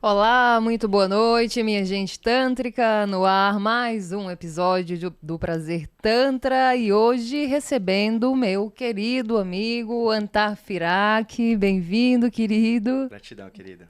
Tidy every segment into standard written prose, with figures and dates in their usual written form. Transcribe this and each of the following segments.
Olá, muito boa noite, minha gente tântrica, no ar mais um episódio do Prazer Tantra e hoje recebendo o meu querido amigo Antar Firak. Bem-vindo, querido. Gratidão, querida,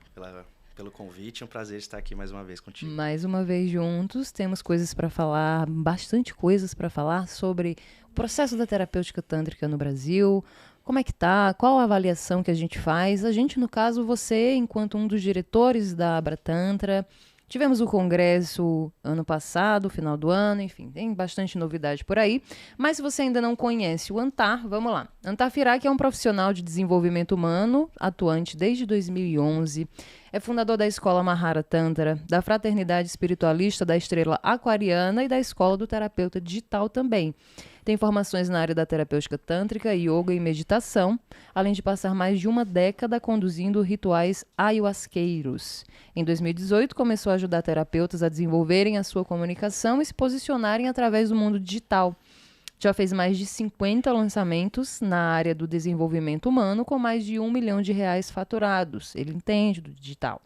pelo convite. É um prazer estar aqui mais uma vez contigo. Mais uma vez juntos, temos coisas para falar, bastante coisas para falar sobre o processo da terapêutica tântrica no Brasil. Como é que tá? Qual a avaliação que a gente faz? A gente, no caso, você, enquanto um dos diretores da Abra Tantra, tivemos o congresso ano passado, final do ano, enfim, tem bastante novidade por aí. Mas se você ainda não conhece o Antar, vamos lá. Antar Firak é um profissional de desenvolvimento humano, atuante desde 2011. É fundador da Escola Mahara Tantra, da Fraternidade Espiritualista da Estrela Aquariana e da Escola do Terapeuta Digital também. Tem formações na área da terapêutica tântrica, yoga e meditação, além de passar mais de uma década conduzindo rituais ayahuasqueiros. Em 2018, começou a ajudar terapeutas a desenvolverem a sua comunicação e se posicionarem através do mundo digital. Já fez mais de 50 lançamentos na área do desenvolvimento humano, com mais de R$ 1 milhão faturados. Ele entende do digital.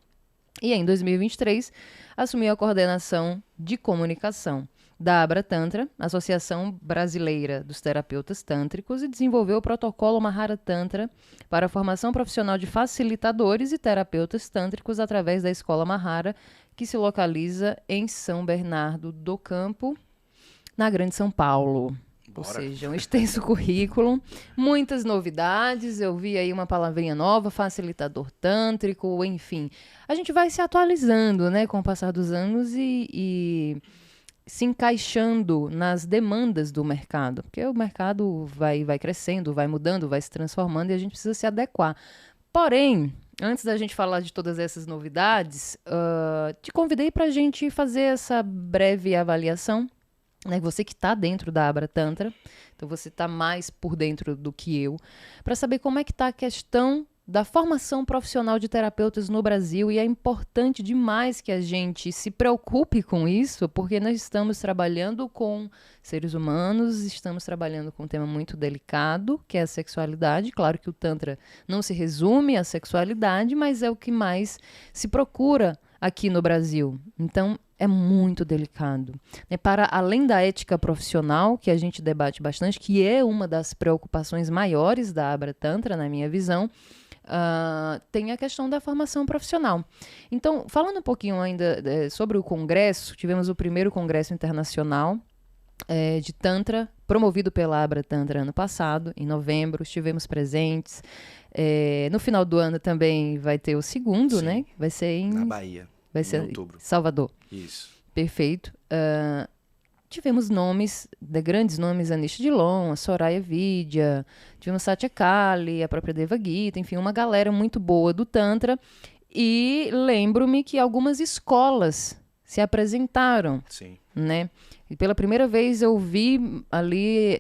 E em 2023, assumiu a coordenação de comunicação da Abra Tantra, Associação Brasileira dos Terapeutas Tântricos, e desenvolveu o protocolo Mahara Tantra para a formação profissional de facilitadores e terapeutas tântricos através da Escola Mahara, que se localiza em São Bernardo do Campo, na Grande São Paulo. Ou seja, um extenso currículo, muitas novidades, eu vi aí uma palavrinha nova, facilitador tântrico, enfim. A gente vai se atualizando, né, com o passar dos anos e se encaixando nas demandas do mercado, porque o mercado vai crescendo, vai mudando, vai se transformando e a gente precisa se adequar. Porém, antes da gente falar de todas essas novidades, te convidei para a gente fazer essa breve avaliação, né? Você que está dentro da Abra Tantra, então você está mais por dentro do que eu, para saber como é que está a questão da formação profissional de terapeutas no Brasil, e é importante demais que a gente se preocupe com isso, porque nós estamos trabalhando com seres humanos, estamos trabalhando com um tema muito delicado, que é a sexualidade. Claro que o Tantra não se resume à sexualidade, mas é o que mais se procura aqui no Brasil. Então, é muito delicado. Para além da ética profissional, que a gente debate bastante, que é uma das preocupações maiores da Abra Tantra, na minha visão, tem a questão da formação profissional. Então, falando um pouquinho ainda sobre o congresso, tivemos o primeiro congresso internacional de Tantra, promovido pela Abra Tantra ano passado, em novembro, estivemos presentes. No final do ano também vai ter o segundo, né? Vai ser na Bahia, vai em ser outubro. Salvador. Isso. Perfeito. Tivemos nomes, grandes nomes, Anish Dillon, a Soraya Vidya, tivemos Satya Kali, a própria Deva Gita, enfim, uma galera muito boa do Tantra. E lembro-me que algumas escolas se apresentaram. Sim. Né? E pela primeira vez eu vi ali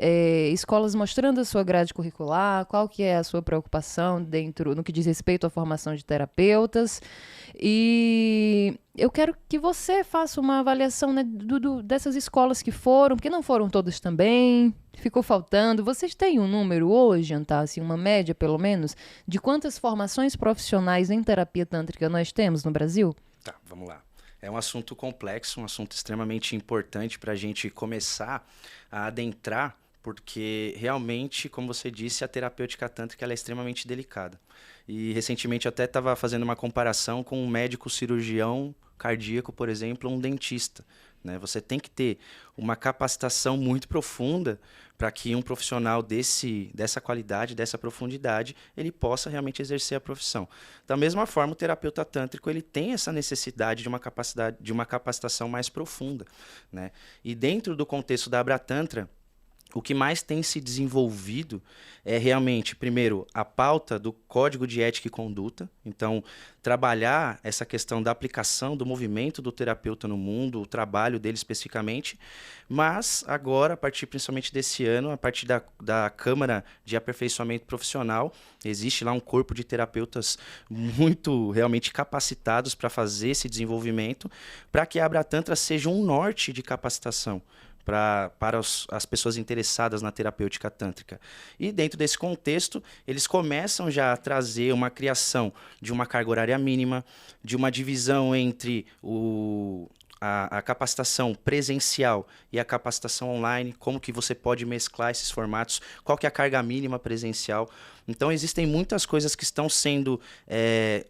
escolas mostrando a sua grade curricular, qual que é a sua preocupação dentro, no que diz respeito à formação de terapeutas. E eu quero que você faça uma avaliação, né, dessas escolas que foram, porque não foram todas também, ficou faltando. Vocês têm um número hoje, Antar, assim, uma média pelo menos, de quantas formações profissionais em terapia tântrica nós temos no Brasil? Tá, vamos lá. É um assunto complexo, um assunto extremamente importante para a gente começar a adentrar, porque realmente, como você disse, a terapêutica tântrica ela é extremamente delicada. E recentemente eu até estava fazendo uma comparação com um médico cirurgião cardíaco, por exemplo, um dentista. Né? Você tem que ter uma capacitação muito profunda para que um profissional dessa qualidade, dessa profundidade, ele possa realmente exercer a profissão. Da mesma forma, o terapeuta tântrico ele tem essa necessidade de uma capacitação mais profunda. Né? E dentro do contexto da Abra Tantra, o que mais tem se desenvolvido é realmente, primeiro, a pauta do Código de Ética e Conduta. Então, trabalhar essa questão da aplicação do movimento do terapeuta no mundo, o trabalho dele especificamente. Mas, agora, a partir principalmente desse ano, a partir da Câmara de Aperfeiçoamento Profissional, existe lá um corpo de terapeutas muito realmente capacitados para fazer esse desenvolvimento, para que a Abra Tantra seja um norte de capacitação. para as pessoas interessadas na terapêutica tântrica. E dentro desse contexto, eles começam já a trazer uma criação de uma carga horária mínima, de uma divisão entre a capacitação presencial e a capacitação online, como que você pode mesclar esses formatos, qual que é a carga mínima presencial. Então, existem muitas coisas que estão sendo...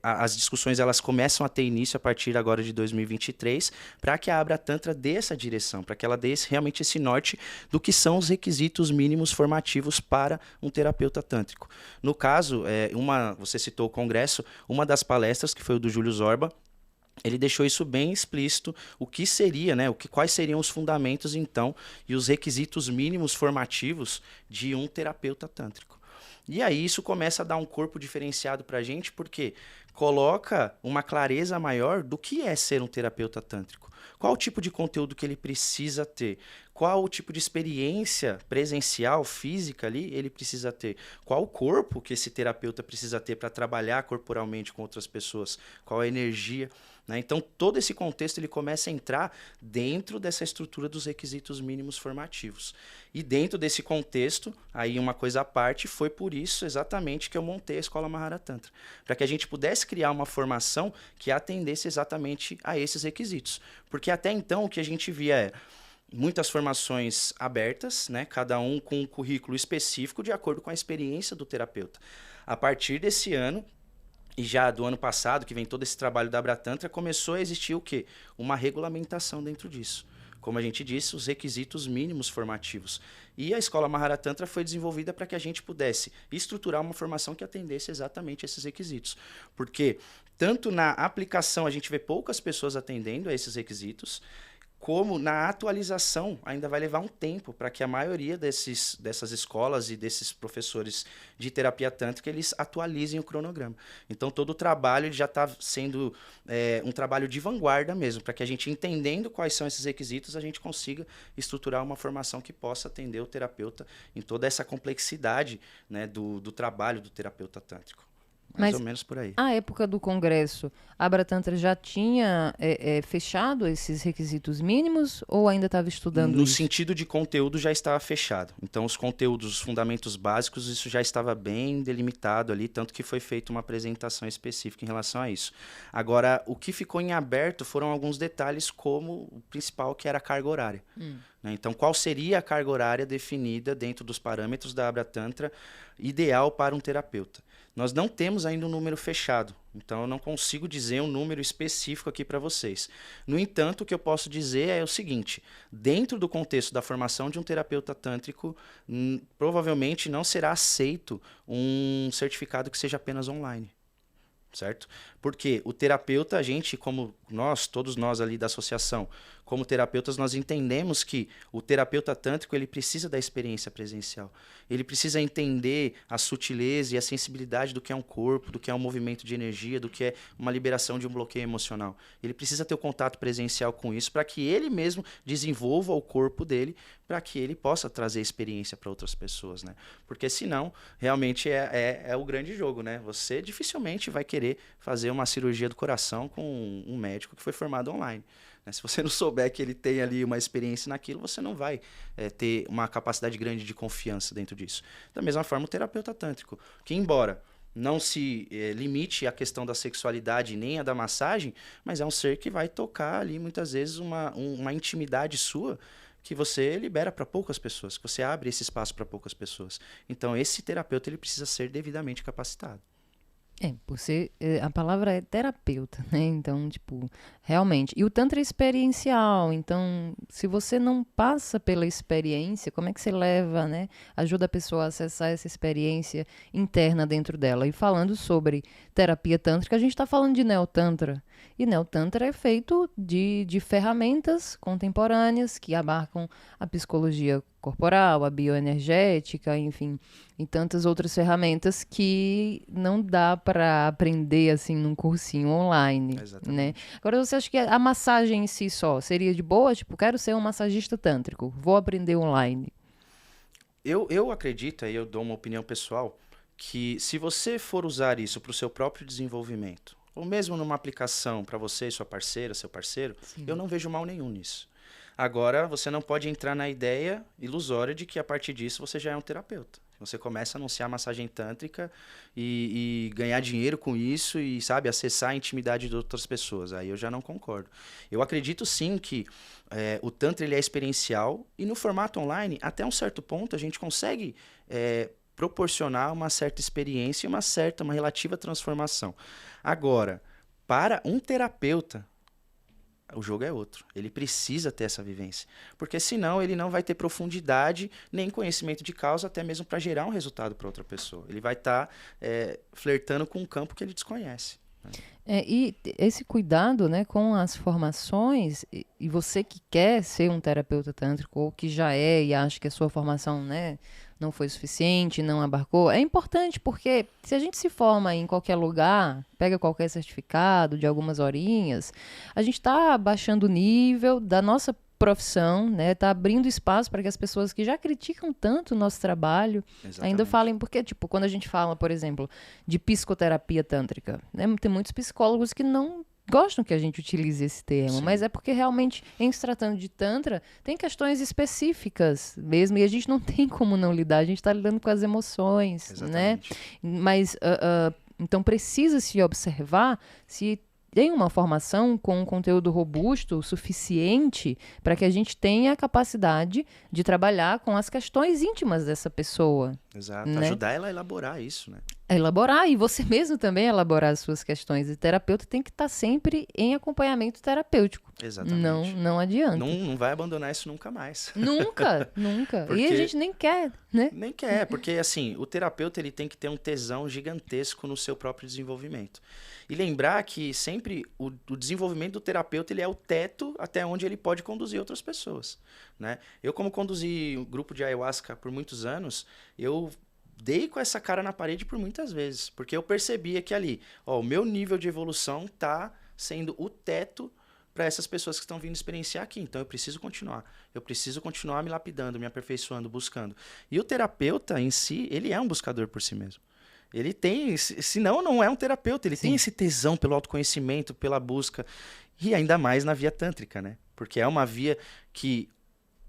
as discussões elas começam a ter início a partir agora de 2023, para que a Abra Tantra dê essa direção, para que ela dê realmente esse norte do que são os requisitos mínimos formativos para um terapeuta tântrico. No caso, você citou o congresso, uma das palestras, que foi o do Júlio Zorba, ele deixou isso bem explícito, o que seria, né, quais seriam os fundamentos, então, e os requisitos mínimos formativos de um terapeuta tântrico. E aí isso começa a dar um corpo diferenciado para a gente, porque coloca uma clareza maior do que é ser um terapeuta tântrico. Qual o tipo de conteúdo que ele precisa ter? Qual o tipo de experiência presencial, física ali ele precisa ter? Qual o corpo que esse terapeuta precisa ter para trabalhar corporalmente com outras pessoas? Qual a energia? Né? Então, todo esse contexto ele começa a entrar dentro dessa estrutura dos requisitos mínimos formativos. E dentro desse contexto, aí uma coisa à parte, foi por isso exatamente que eu montei a Escola Mahara Tantra, para que a gente pudesse criar uma formação que atendesse exatamente a esses requisitos. Porque até então o que a gente via é muitas formações abertas, né? Cada um com um currículo específico de acordo com a experiência do terapeuta. A partir desse ano, e já do ano passado, que vem todo esse trabalho da Abra Tantra, começou a existir o quê? Uma regulamentação dentro disso. Como a gente disse, os requisitos mínimos formativos. E a Escola Mahara Tantra foi desenvolvida para que a gente pudesse estruturar uma formação que atendesse exatamente esses requisitos. Porque tanto na aplicação a gente vê poucas pessoas atendendo a esses requisitos, como na atualização ainda vai levar um tempo para que a maioria dessas escolas e desses professores de terapia tântrica eles atualizem o cronograma. Então todo o trabalho já está sendo um trabalho de vanguarda mesmo, para que a gente, entendendo quais são esses requisitos, a gente consiga estruturar uma formação que possa atender o terapeuta em toda essa complexidade, né, do trabalho do terapeuta tântrico. Mais ou menos por aí. À época do congresso, a Abra Tantra já tinha fechado esses requisitos mínimos ou ainda estava estudando isso? No isso? sentido de conteúdo já estava fechado. Então os conteúdos, os fundamentos básicos, isso já estava bem delimitado ali, tanto que foi feita uma apresentação específica em relação a isso. Agora, o que ficou em aberto foram alguns detalhes, como o principal, que era a carga horária. Né? Então, qual seria a carga horária definida dentro dos parâmetros da Abra Tantra ideal para um terapeuta? Nós não temos ainda um número fechado, então eu não consigo dizer um número específico aqui para vocês. No entanto, o que eu posso dizer é o seguinte: dentro do contexto da formação de um terapeuta tântrico, provavelmente não será aceito um certificado que seja apenas online. Certo? Porque o terapeuta, a gente, como todos nós ali da associação, como terapeutas, nós entendemos que o terapeuta tântrico ele precisa da experiência presencial. Ele precisa entender a sutileza e a sensibilidade do que é um corpo, do que é um movimento de energia, do que é uma liberação de um bloqueio emocional. Ele precisa ter o contato presencial com isso para que ele mesmo desenvolva o corpo dele, para que ele possa trazer experiência para outras pessoas, né? Porque senão, realmente é o grande jogo, né? Você dificilmente vai querer fazer uma cirurgia do coração com um médico que foi formado online. Se você não souber que ele tem ali uma experiência naquilo, você não vai ter uma capacidade grande de confiança dentro disso. Da mesma forma, o terapeuta tântrico, que embora não se limite à questão da sexualidade nem a da massagem, mas é um ser que vai tocar ali muitas vezes uma intimidade sua que você libera para poucas pessoas, que você abre esse espaço para poucas pessoas. Então, esse terapeuta ele precisa ser devidamente capacitado. A palavra é terapeuta, né? Então, tipo, realmente. E o Tantra é experiencial. Então, se você não passa pela experiência, como é que você leva, né? Ajuda a pessoa a acessar essa experiência interna dentro dela. E falando sobre terapia tântrica, a gente está falando de Neotantra. E Neotantra é feito de ferramentas contemporâneas que abarcam a psicologia corporal, a bioenergética, enfim, e tantas outras ferramentas que não dá para aprender assim num cursinho online, né? Agora, você acha que a massagem em si só seria de boa? Tipo, quero ser um massagista tântrico, vou aprender online. Eu acredito, aí eu dou uma opinião pessoal, que se você for usar isso para o seu próprio desenvolvimento, ou mesmo numa aplicação para você e sua parceira, seu parceiro, eu não vejo mal nenhum nisso. Agora, você não pode entrar na ideia ilusória de que a partir disso você já é um terapeuta. Você começa a anunciar massagem tântrica e ganhar dinheiro com isso e, sabe, acessar a intimidade de outras pessoas. Aí eu já não concordo. Eu acredito sim que o Tantra ele é experiencial e no formato online, até um certo ponto, a gente consegue proporcionar uma certa experiência e uma relativa transformação. Agora, para um terapeuta, o jogo é outro. Ele precisa ter essa vivência. Porque senão ele não vai ter profundidade nem conhecimento de causa, até mesmo para gerar um resultado para outra pessoa. Ele vai estar flertando com um campo que ele desconhece. E esse cuidado, né, com as formações, e você que quer ser um terapeuta tântrico, ou que já é e acha que a sua formação, né, não foi suficiente, não abarcou, é importante porque se a gente se forma em qualquer lugar, pega qualquer certificado de algumas horinhas, a gente está baixando o nível da nossa profissão, né? Tá abrindo espaço para que as pessoas que já criticam tanto o nosso trabalho ainda falem, porque, tipo, quando a gente fala, por exemplo, de psicoterapia tântrica, né? Tem muitos psicólogos que não gostam que a gente utilize esse termo, mas é porque realmente, em se tratando de Tantra, tem questões específicas mesmo, e a gente não tem como não lidar, a gente está lidando com as emoções, né? Mas, então, precisa se observar se tem uma formação com um conteúdo robusto o suficiente para que a gente tenha a capacidade de trabalhar com as questões íntimas dessa pessoa. Exato, né? Ajudar ela a elaborar isso, né? Elaborar, e você mesmo também elaborar as suas questões. E o terapeuta tem que estar sempre em acompanhamento terapêutico. Exatamente. Não adianta. Não vai abandonar isso nunca mais. Nunca, nunca. Porque... E a gente nem quer, né? Nem quer, porque assim, o terapeuta ele tem que ter um tesão gigantesco no seu próprio desenvolvimento. E lembrar que sempre o desenvolvimento do terapeuta ele é o teto até onde ele pode conduzir outras pessoas, né? Eu, como conduzi um grupo de ayahuasca por muitos anos, eu dei com essa cara na parede por muitas vezes, porque eu percebia que ali, o meu nível de evolução está sendo o teto para essas pessoas que estão vindo experienciar aqui. Então eu preciso continuar me lapidando, me aperfeiçoando, buscando. E o terapeuta em si, ele é um buscador por si mesmo. Ele tem, senão não é um terapeuta, ele tem esse tesão pelo autoconhecimento, pela busca, e ainda mais na via tântrica, né? Porque é uma via que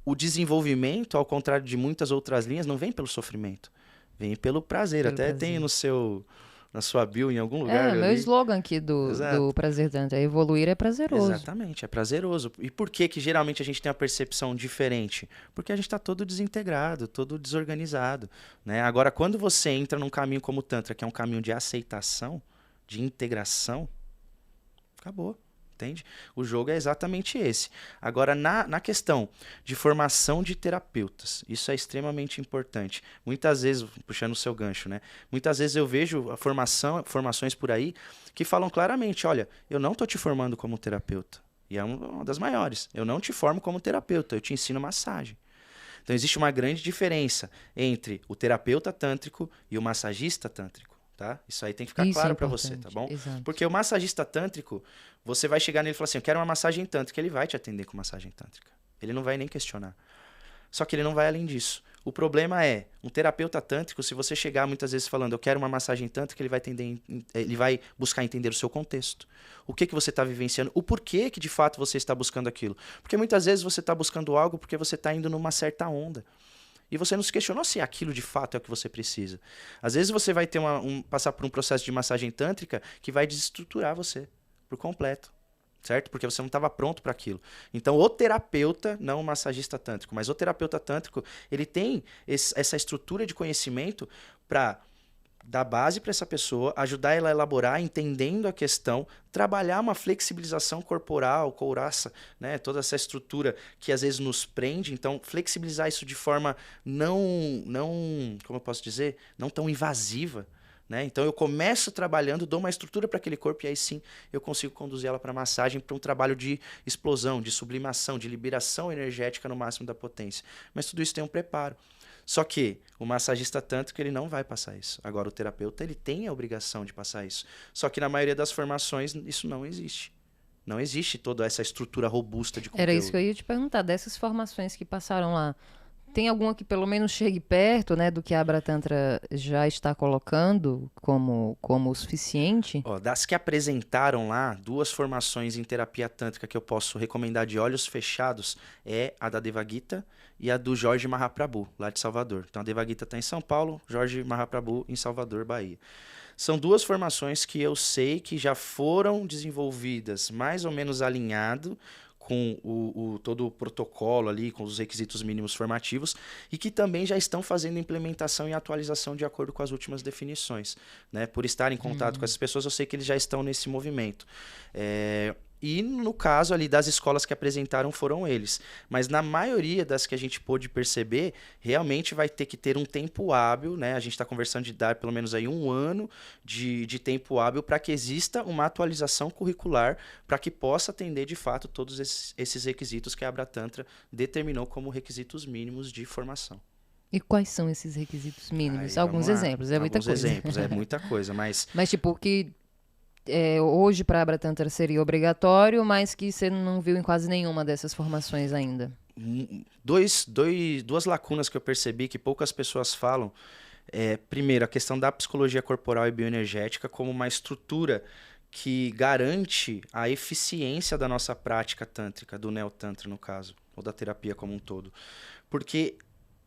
o desenvolvimento, ao contrário de muitas outras linhas, não vem pelo sofrimento, vem pelo prazer. Até tem na sua bio, em algum lugar. Meu slogan aqui do Prazer Tantra, evoluir é prazeroso. Exatamente, é prazeroso. E por que geralmente a gente tem uma percepção diferente? Porque a gente está todo desintegrado, todo desorganizado, né? Agora, quando você entra num caminho como o Tantra, que é um caminho de aceitação, de integração, acabou. Entende? O jogo é exatamente esse. Agora, na questão de formação de terapeutas, isso é extremamente importante. Muitas vezes, puxando o seu gancho, né? Muitas vezes eu vejo formações por aí que falam claramente, olha, eu não estou te formando como terapeuta. E é uma das maiores. Eu não te formo como terapeuta, eu te ensino massagem. Então, existe uma grande diferença entre o terapeuta tântrico e o massagista tântrico. Tá? Isso aí tem que ficar claro para você, tá bom? Exato. Porque o massagista tântrico, você vai chegar nele e falar assim, eu quero uma massagem tântrica, ele vai te atender com massagem tântrica. Ele não vai nem questionar. Só que ele não vai além disso. O problema é, um terapeuta tântrico, se você chegar muitas vezes falando, eu quero uma massagem tântrica, ele vai buscar entender o seu contexto. O que você está vivenciando, o porquê que de fato você está buscando aquilo. Porque muitas vezes você está buscando algo porque você está indo numa certa onda. E você não se questionou se aquilo de fato é o que você precisa. Às vezes você vai ter passar por um processo de massagem tântrica que vai desestruturar você por completo, certo? Porque você não estava pronto para aquilo. Então, o terapeuta, não o massagista tântrico, mas o terapeuta tântrico, ele tem essa estrutura de conhecimento para dar base para essa pessoa, ajudar ela a elaborar, entendendo a questão, trabalhar uma flexibilização corporal, couraça, né? Toda essa estrutura que às vezes nos prende. Então, flexibilizar isso de forma não, como eu posso dizer, não tão invasiva. Né? Então, eu começo trabalhando, dou uma estrutura para aquele corpo e aí sim eu consigo conduzir ela para massagem, para um trabalho de explosão, de sublimação, de liberação energética no máximo da potência. Mas tudo isso tem um preparo. Só que o massagista tântrico ele não vai passar isso. Agora o terapeuta ele tem a obrigação de passar isso. Só que na maioria das formações isso não existe. Não existe toda essa estrutura robusta de conteúdo. Era isso que eu ia te perguntar. Dessas formações que passaram lá, Tem alguma que pelo menos chegue perto, né, do que a Abratantra já está colocando como o suficiente? Ó, das que apresentaram lá, duas formações em terapia tântrica que eu posso recomendar de olhos fechados é a da Devagita e a do Jorge Mahaprabhu, lá de Salvador. Então a Devagita está em São Paulo, Jorge Mahaprabhu em Salvador, Bahia. São duas formações que eu sei que já foram desenvolvidas mais ou menos alinhado com todo o protocolo ali, com os requisitos mínimos formativos, e que também já estão fazendo implementação e atualização de acordo com as últimas definições. Né? Por estar em contato com essas pessoas, eu sei que eles já estão nesse movimento. E no caso ali das escolas que apresentaram foram eles. Mas na maioria das que a gente pôde perceber, realmente vai ter que ter um tempo hábil, né? A gente está conversando de dar pelo menos aí 1 ano de tempo hábil para que exista uma atualização curricular para que possa atender de fato todos esses requisitos que a Abratantra determinou como requisitos mínimos de formação. E quais são esses requisitos mínimos? Aí, Alguns vamos lá. exemplos, é muita Alguns coisa. exemplos, é muita coisa, mas Mas tipo, que hoje para a Abratantra seria obrigatório, mas que você não viu em quase nenhuma dessas formações ainda. duas lacunas que eu percebi que poucas pessoas falam. Primeiro, a questão da psicologia corporal e bioenergética como uma estrutura que garante a eficiência da nossa prática tântrica, do neotantra no caso, ou da terapia como um todo. Porque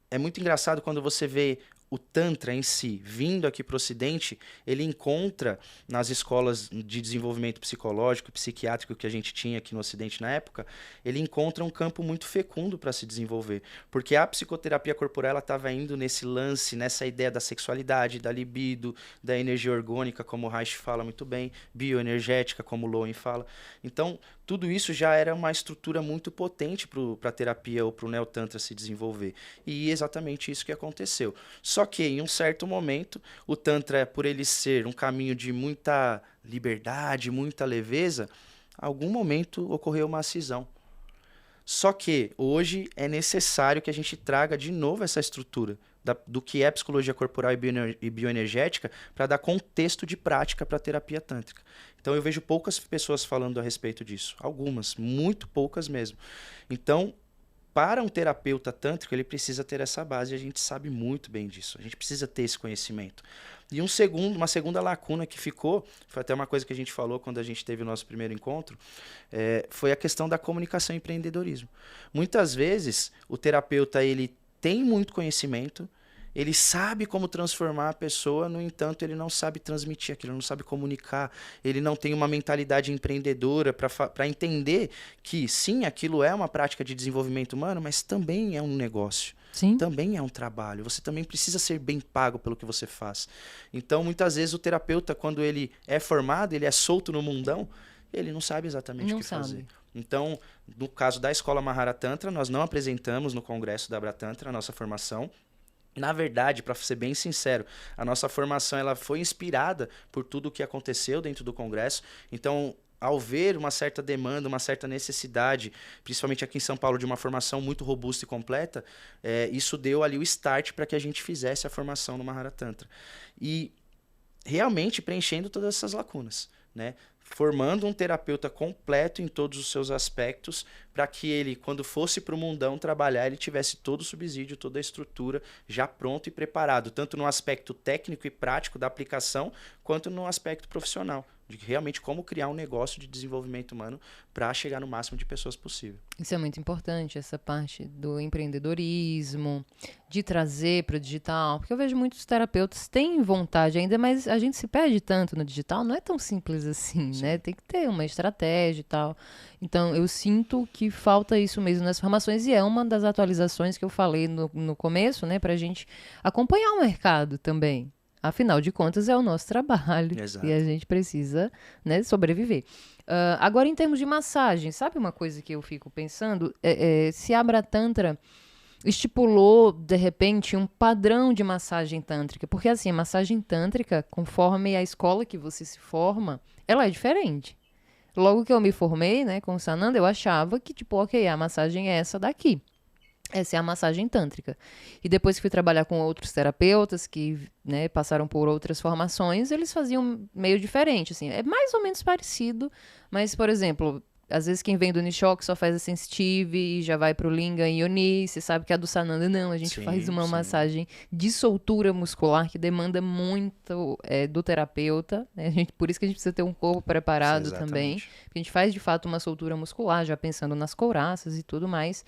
é muito engraçado quando você vê o Tantra em si vindo aqui para o Ocidente, ele encontra nas escolas de desenvolvimento psicológico e psiquiátrico que a gente tinha aqui no Ocidente na época, ele encontra um campo muito fecundo para se desenvolver. Porque a psicoterapia corporal estava indo nesse lance, nessa ideia da sexualidade, da libido, da energia orgânica, como o Reich fala muito bem, bioenergética, como o Lowen fala. Então, tudo isso já era uma estrutura muito potente para a terapia ou para o neotantra se desenvolver. E exatamente isso que aconteceu. Só que, em um certo momento, o tantra, por ele ser um caminho de muita liberdade, muita leveza, em algum momento ocorreu uma cisão. Só que hoje é necessário que a gente traga de novo essa estrutura do que é psicologia corporal e bioenergética para dar contexto de prática para a terapia tântrica. Então eu vejo poucas pessoas falando a respeito disso. Algumas, muito poucas mesmo. Então, para um terapeuta tântrico, ele precisa ter essa base, e a gente sabe muito bem disso. A gente precisa ter esse conhecimento. E uma segunda lacuna que ficou, foi até uma coisa que a gente falou quando a gente teve o nosso primeiro encontro, foi a questão da comunicação e empreendedorismo. Muitas vezes, o terapeuta ele tem muito conhecimento, ele sabe como transformar a pessoa, no entanto, ele não sabe transmitir aquilo, não sabe comunicar, ele não tem uma mentalidade empreendedora para entender que, sim, aquilo é uma prática de desenvolvimento humano, mas também é um negócio. Sim. Também é um trabalho. Você também precisa ser bem pago pelo que você faz. Então, muitas vezes, o terapeuta, quando ele é formado, ele é solto no mundão, ele não sabe exatamente o que fazer. Então, no caso da Escola Maharatantra, nós não apresentamos no Congresso da Abratantra a nossa formação. Na verdade, para ser bem sincero, a nossa formação ela foi inspirada por tudo o que aconteceu dentro do Congresso. Então, ao ver uma certa demanda, uma certa necessidade, principalmente aqui em São Paulo, de uma formação muito robusta e completa, isso deu ali o start para que a gente fizesse a formação no Maharatantra. E realmente preenchendo todas essas lacunas, né? Formando um terapeuta completo em todos os seus aspectos, para que ele, quando fosse para o mundão trabalhar, ele tivesse todo o subsídio, toda a estrutura já pronto e preparado, tanto no aspecto técnico e prático da aplicação, quanto no aspecto profissional, de realmente como criar um negócio de desenvolvimento humano para chegar no máximo de pessoas possível. Isso é muito importante, essa parte do empreendedorismo, de trazer para o digital, porque eu vejo muitos terapeutas têm vontade ainda, mas a gente se perde tanto no digital, não é tão simples assim, né? Tem que ter uma estratégia e tal. Então, eu sinto que falta isso mesmo nas formações, e é uma das atualizações que eu falei no começo, né? Para a gente acompanhar o mercado também. Afinal de contas, é o nosso trabalho. Exato. E a gente precisa, né, sobreviver. Agora, em termos de massagem, sabe uma coisa que eu fico pensando? Se a Abratantra estipulou, de repente, um padrão de massagem tântrica. Porque, assim, a massagem tântrica, conforme a escola que você se forma, ela é diferente. Logo que eu me formei, né, com o Sananda, eu achava que, tipo, ok, a massagem é essa daqui. Essa é a massagem tântrica. E depois que fui trabalhar com outros terapeutas que, né, passaram por outras formações, eles faziam meio diferente, assim. É mais ou menos parecido, mas, por exemplo, às vezes quem vem do Nishoki só faz a Sensitive e já vai pro Lingam e Yoni. Você sabe que a do Sananda não. A gente faz uma massagem de soltura muscular que demanda muito do terapeuta. Né? Por isso que a gente precisa ter um corpo preparado também. Porque a gente faz, de fato, uma soltura muscular, já pensando nas couraças e tudo mais.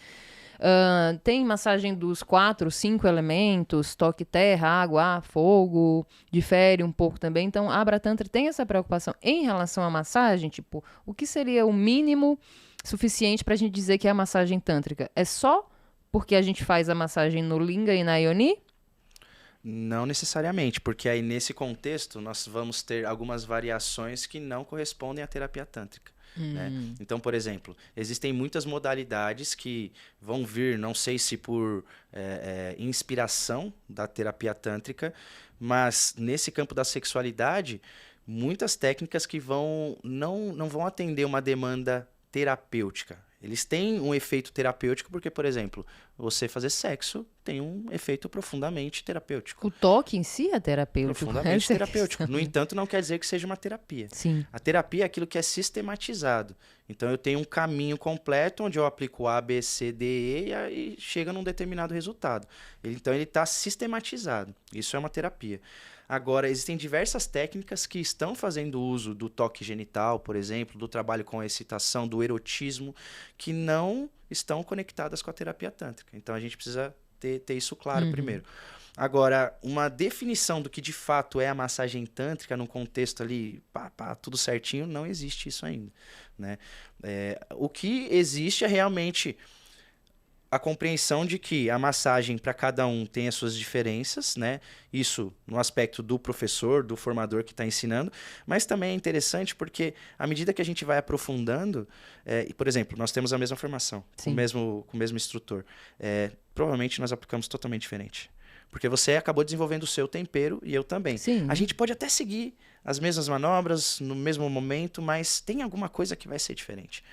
Tem massagem dos 4, 5 elementos, toque terra, água, ar, fogo, difere um pouco também. Então, a Abra Tantra tem essa preocupação em relação à massagem, tipo, o que seria o mínimo suficiente para a gente dizer que é a massagem tântrica? É só porque a gente faz a massagem no Linga e na Yoni? Não necessariamente, porque aí nesse contexto nós vamos ter algumas variações que não correspondem à terapia tântrica. Né? Então, por exemplo, existem muitas modalidades que vão vir, não sei se por inspiração da terapia tântrica, mas nesse campo da sexualidade, muitas técnicas que não vão atender uma demanda terapêutica. Eles têm um efeito terapêutico porque, por exemplo, você fazer sexo tem um efeito profundamente terapêutico. O toque em si é terapêutico. Profundamente terapêutico. No entanto, não quer dizer que seja uma terapia. Sim. A terapia é aquilo que é sistematizado. Então, eu tenho um caminho completo onde eu aplico A, B, C, D, E e aí chega num determinado resultado. Então, ele está sistematizado. Isso é uma terapia. Agora, existem diversas técnicas que estão fazendo uso do toque genital, por exemplo, do trabalho com a excitação, do erotismo, que não estão conectadas com a terapia tântrica. Então, a gente precisa ter isso claro primeiro. Agora, uma definição do que de fato é a massagem tântrica num contexto ali, tudo certinho, não existe isso ainda. Né? O que existe é realmente a compreensão de que a massagem para cada um tem as suas diferenças, né? Isso no aspecto do professor, do formador que está ensinando, mas também é interessante porque à medida que a gente vai aprofundando, por exemplo, nós temos a mesma formação, com o mesmo instrutor, provavelmente nós aplicamos totalmente diferente. Porque você acabou desenvolvendo o seu tempero e eu também. Sim. A gente pode até seguir as mesmas manobras no mesmo momento, mas tem alguma coisa que vai ser diferente.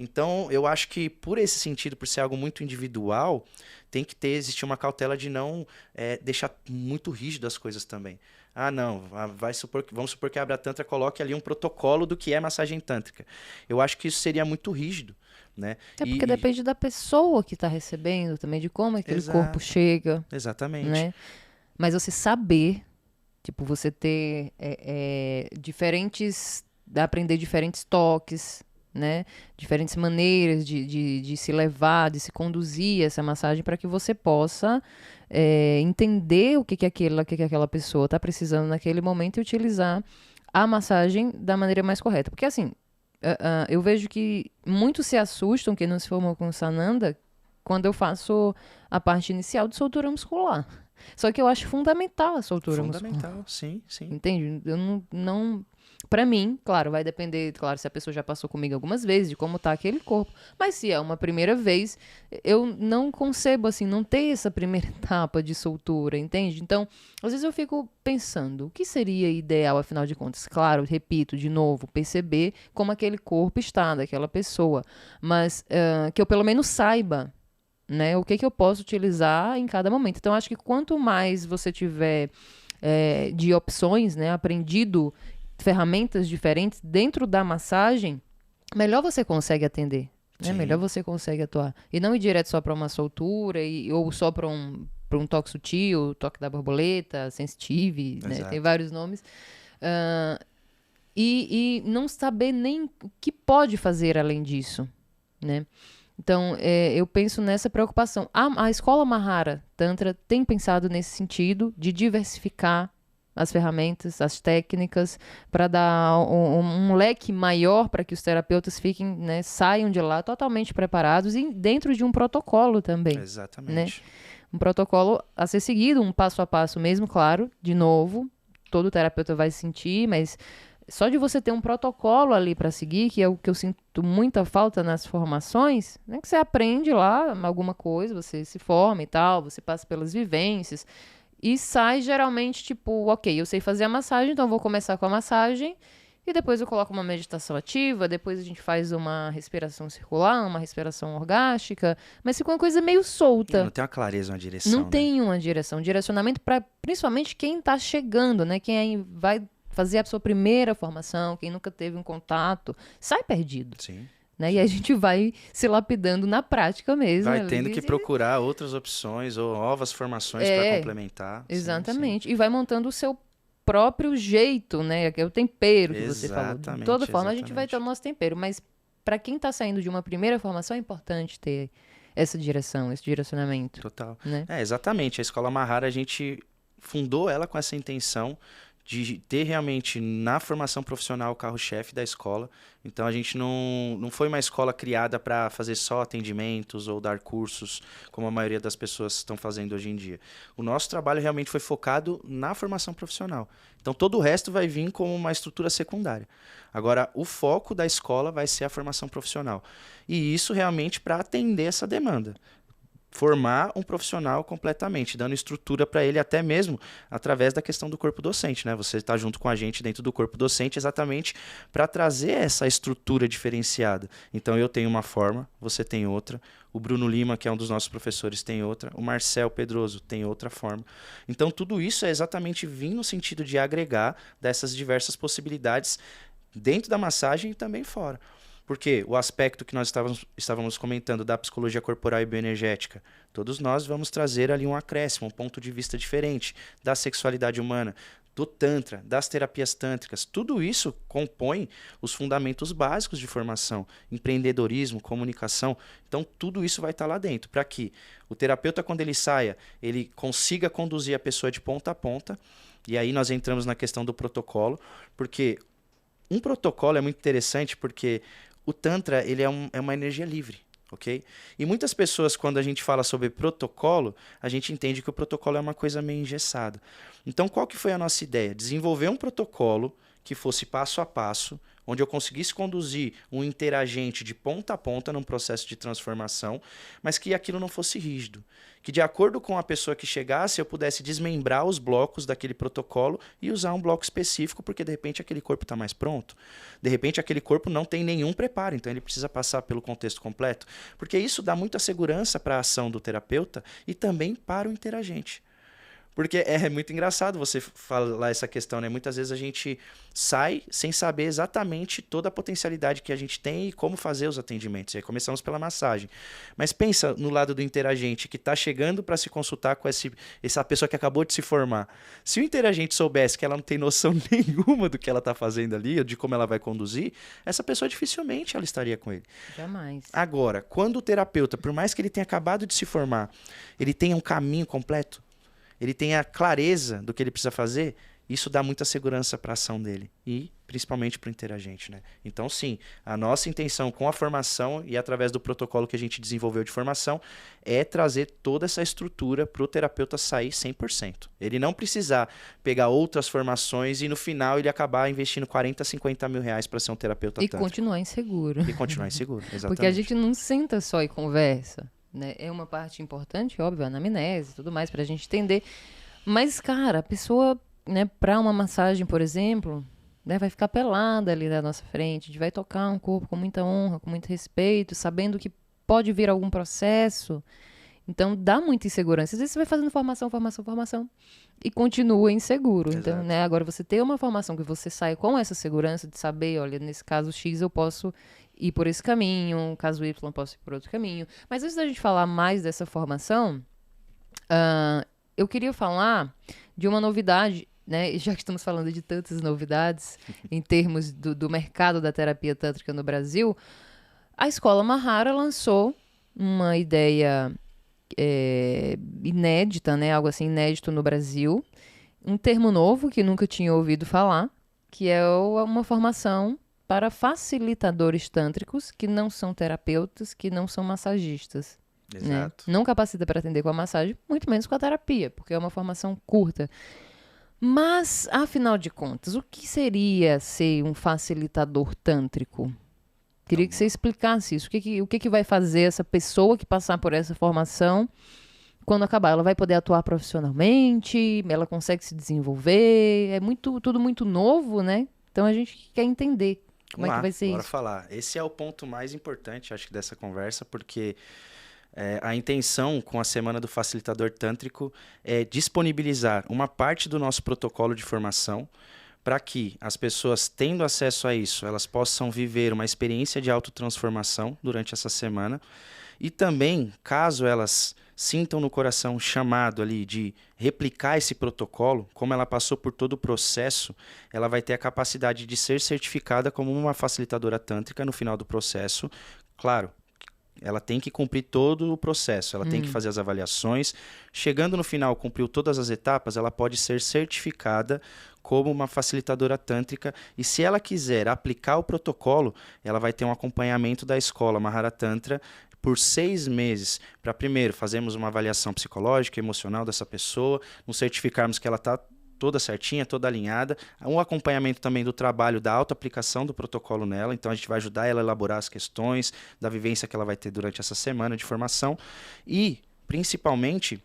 Então, eu acho que por esse sentido, por ser algo muito individual, tem que existir uma cautela de não deixar muito rígido as coisas também. Ah, não, vamos supor que a Abra Tantra coloque ali um protocolo do que é massagem tântrica. Eu acho que isso seria muito rígido. Né? Porque depende da pessoa que está recebendo também, de como aquele corpo chega. Exatamente. Né? Mas você saber, tipo, você ter aprender diferentes toques, né? Diferentes maneiras de se levar, de se conduzir essa massagem para que você possa entender o que aquela pessoa está precisando naquele momento e utilizar a massagem da maneira mais correta. Porque assim, eu vejo que muitos se assustam, quem não se formou com Sananda, quando eu faço a parte inicial de soltura muscular. Só que eu acho fundamental a soltura muscular. Fundamental, sim. Entende? Eu não... Pra mim, claro, vai depender, claro, se a pessoa já passou comigo algumas vezes, de como tá aquele corpo. Mas se é uma primeira vez, eu não concebo, assim, não ter essa primeira etapa de soltura, entende? Então, às vezes eu fico pensando, o que seria ideal, afinal de contas? Claro, repito, de novo, perceber como aquele corpo está daquela pessoa. Mas que eu pelo menos saiba, né, o que eu posso utilizar em cada momento. Então, acho que quanto mais você tiver de opções, né, aprendido ferramentas diferentes dentro da massagem, melhor você consegue atender, né? Melhor você consegue atuar. E não ir direto só para uma soltura ou só para um toque sutil, toque da borboleta, sensitive, né? Tem vários nomes. E não saber nem o que pode fazer além disso, né? Então, eu penso nessa preocupação. A escola Mahara Tantra tem pensado nesse sentido de diversificar as ferramentas, as técnicas, para dar um leque maior para que os terapeutas fiquem, né, saiam de lá totalmente preparados e dentro de um protocolo também. Exatamente. Né? Um protocolo a ser seguido, um passo a passo mesmo, claro, de novo, todo terapeuta vai sentir, mas só de você ter um protocolo ali para seguir, que é o que eu sinto muita falta nas formações, né, que você aprende lá alguma coisa, você se forma e tal, você passa pelas vivências, e sai geralmente tipo, ok, eu sei fazer a massagem, então eu vou começar com a massagem e depois eu coloco uma meditação ativa, depois a gente faz uma respiração circular, uma respiração orgástica, mas fica uma coisa meio solta. Não tem uma clareza, uma direção. Não tem uma direção. Direcionamento para principalmente quem está chegando, né? Quem vai fazer a sua primeira formação, quem nunca teve um contato, sai perdido. Sim. né? E a gente vai se lapidando na prática mesmo. Vai tendo que procurar outras opções ou novas formações para complementar. Exatamente. Sim, sim. E vai montando o seu próprio jeito, né? Que é o tempero que você falou. De toda forma, a gente vai ter o nosso tempero. Mas para quem está saindo de uma primeira formação, é importante ter essa direção, esse direcionamento. Total. Né? Exatamente. A Escola Mahara, a gente fundou ela com essa intenção de ter realmente na formação profissional o carro-chefe da escola. Então a gente não foi uma escola criada para fazer só atendimentos ou dar cursos, como a maioria das pessoas estão fazendo hoje em dia. O nosso trabalho realmente foi focado na formação profissional. Então todo o resto vai vir como uma estrutura secundária. Agora, o foco da escola vai ser a formação profissional. E isso realmente para atender essa demanda. Formar um profissional completamente, dando estrutura para ele até mesmo através da questão do corpo docente, né? Você está junto com a gente dentro do corpo docente exatamente para trazer essa estrutura diferenciada. Então eu tenho uma forma, você tem outra, o Bruno Lima, que é um dos nossos professores, tem outra, o Marcel Pedroso tem outra forma. Então tudo isso é exatamente vir no sentido de agregar dessas diversas possibilidades dentro da massagem e também fora. Porque o aspecto que nós estávamos comentando da psicologia corporal e bioenergética, todos nós vamos trazer ali um acréscimo, um ponto de vista diferente da sexualidade humana, do Tantra, das terapias tântricas. Tudo isso compõe os fundamentos básicos de formação, empreendedorismo, comunicação. Então, tudo isso vai estar lá dentro, para que o terapeuta, quando ele saia, ele consiga conduzir a pessoa de ponta a ponta. E aí nós entramos na questão do protocolo, porque um protocolo é muito interessante porque o Tantra ele é uma energia livre, ok? E muitas pessoas, quando a gente fala sobre protocolo, a gente entende que o protocolo é uma coisa meio engessada. Então, qual que foi a nossa ideia? Desenvolver um protocolo que fosse passo a passo, onde eu conseguisse conduzir um interagente de ponta a ponta num processo de transformação, mas que aquilo não fosse rígido. Que de acordo com a pessoa que chegasse, eu pudesse desmembrar os blocos daquele protocolo e usar um bloco específico, porque de repente aquele corpo está mais pronto. De repente aquele corpo não tem nenhum preparo, então ele precisa passar pelo contexto completo. Porque isso dá muita segurança para a ação do terapeuta e também para o interagente. Porque é muito engraçado você falar essa questão, né? Muitas vezes a gente sai sem saber exatamente toda a potencialidade que a gente tem e como fazer os atendimentos. E aí começamos pela massagem. Mas pensa no lado do interagente que está chegando para se consultar com essa pessoa que acabou de se formar. Se o interagente soubesse que ela não tem noção nenhuma do que ela está fazendo ali, ou de como ela vai conduzir, essa pessoa dificilmente ela estaria com ele. Jamais. Agora, quando o terapeuta, por mais que ele tenha acabado de se formar, ele tenha um caminho completo, ele tem a clareza do que ele precisa fazer, isso dá muita segurança para a ação dele e principalmente para o interagente, né? Então, sim, a nossa intenção com a formação e através do protocolo que a gente desenvolveu de formação é trazer toda essa estrutura para o terapeuta sair 100%. Ele não precisar pegar outras formações e no final ele acabar investindo 40, 50 mil reais para ser um terapeuta tântrico. E continuar inseguro. E continuar inseguro, exatamente. Porque a gente não senta só e conversa. Né? É uma parte importante, óbvio, a anamnese e tudo mais, pra gente entender. Mas, cara, a pessoa, né, pra uma massagem, por exemplo, né, vai ficar pelada ali na nossa frente, a gente vai tocar um corpo com muita honra, com muito respeito, sabendo que pode vir algum processo. Então, dá muita insegurança. Às vezes você vai fazendo formação e continua inseguro. Exato. Então, né, agora você tem uma formação que você sai com essa segurança de saber, olha, nesse caso X eu posso ir por esse caminho, caso Y eu posso ir por outro caminho. Mas antes da gente falar mais dessa formação, eu queria falar de uma novidade, né? Já que estamos falando de tantas novidades em termos do mercado da terapia tântrica no Brasil, a Escola Mahara lançou uma ideia inédita, né? Algo assim inédito no Brasil, um termo novo que nunca tinha ouvido falar, que é uma formação para facilitadores tântricos que não são terapeutas, que não são massagistas. Exato. Né? Não capacita para atender com a massagem, muito menos com a terapia, porque é uma formação curta. Mas, afinal de contas, o que seria ser um facilitador tântrico? Queria que você explicasse isso. O que vai fazer essa pessoa que passar por essa formação quando acabar? Ela vai poder atuar profissionalmente? Ela consegue se desenvolver? É tudo muito novo, né? Então a gente quer entender como é que vai ser bora isso. falar. Esse é o ponto mais importante, acho que, dessa conversa, porque a intenção com a Semana do Facilitador Tântrico é disponibilizar uma parte do nosso protocolo de formação para que as pessoas, tendo acesso a isso, elas possam viver uma experiência de autotransformação durante essa semana. E também, caso elas sintam no coração um chamado ali de replicar esse protocolo, como ela passou por todo o processo, ela vai ter a capacidade de ser certificada como uma facilitadora tântrica no final do processo. Claro, ela tem que cumprir todo o processo, ela tem que fazer as avaliações. Chegando no final, cumpriu todas as etapas, ela pode ser certificada como uma facilitadora tântrica. E se ela quiser aplicar o protocolo, ela vai ter um acompanhamento da escola Mahara Tantra por 6 meses, para primeiro fazermos uma avaliação psicológica, emocional dessa pessoa, nos certificarmos que ela está toda certinha, toda alinhada, um acompanhamento também do trabalho da autoaplicação do protocolo nela, então a gente vai ajudar ela a elaborar as questões, da vivência que ela vai ter durante essa semana de formação e, principalmente,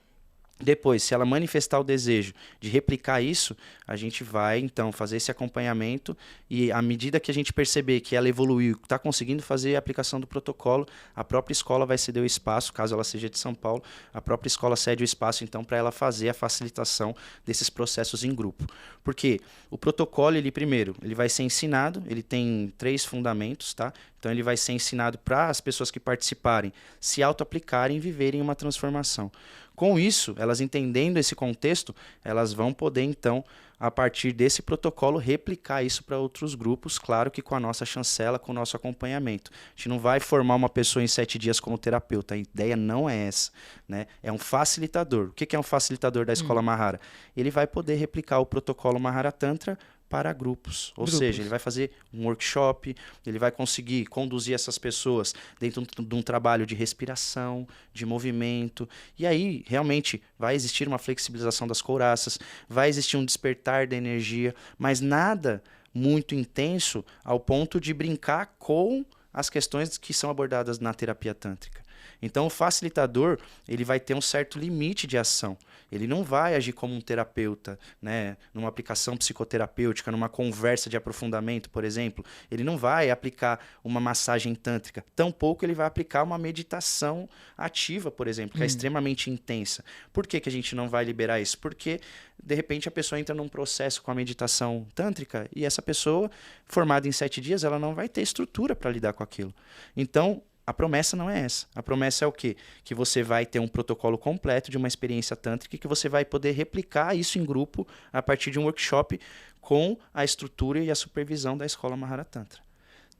depois, se ela manifestar o desejo de replicar isso, a gente vai, então, fazer esse acompanhamento e, à medida que a gente perceber que ela evoluiu, está conseguindo fazer a aplicação do protocolo, a própria escola vai ceder o espaço, caso ela seja de São Paulo, a própria escola cede o espaço, então, para ela fazer a facilitação desses processos em grupo. Porque o protocolo, primeiro, ele vai ser ensinado, ele tem 3 fundamentos, tá? Então, ele vai ser ensinado para as pessoas que participarem se auto-aplicarem e viverem uma transformação. Com isso, elas entendendo esse contexto, elas vão poder, então, a partir desse protocolo, replicar isso para outros grupos, claro que com a nossa chancela, com o nosso acompanhamento. A gente não vai formar uma pessoa em 7 dias como terapeuta, a ideia não é essa, né? É um facilitador. O que é um facilitador da Escola Mahara? Ele vai poder replicar o protocolo Mahara Tantra para grupos, ou seja, ele vai fazer um workshop, ele vai conseguir conduzir essas pessoas dentro de um trabalho de respiração, de movimento, e aí realmente vai existir uma flexibilização das couraças, vai existir um despertar da energia, mas nada muito intenso ao ponto de brincar com as questões que são abordadas na terapia tântrica. Então, o facilitador, ele vai ter um certo limite de ação. Ele não vai agir como um terapeuta, né? Numa aplicação psicoterapêutica, numa conversa de aprofundamento, por exemplo. Ele não vai aplicar uma massagem tântrica. Tampouco ele vai aplicar uma meditação ativa, por exemplo, que é extremamente intensa. Por que a gente não vai liberar isso? Porque, de repente, a pessoa entra num processo com a meditação tântrica e essa pessoa, formada em 7 dias, ela não vai ter estrutura para lidar com aquilo. Então, a promessa não é essa. A promessa é o quê? Que você vai ter um protocolo completo de uma experiência tântrica e que você vai poder replicar isso em grupo a partir de um workshop com a estrutura e a supervisão da Escola Mahara Tantra.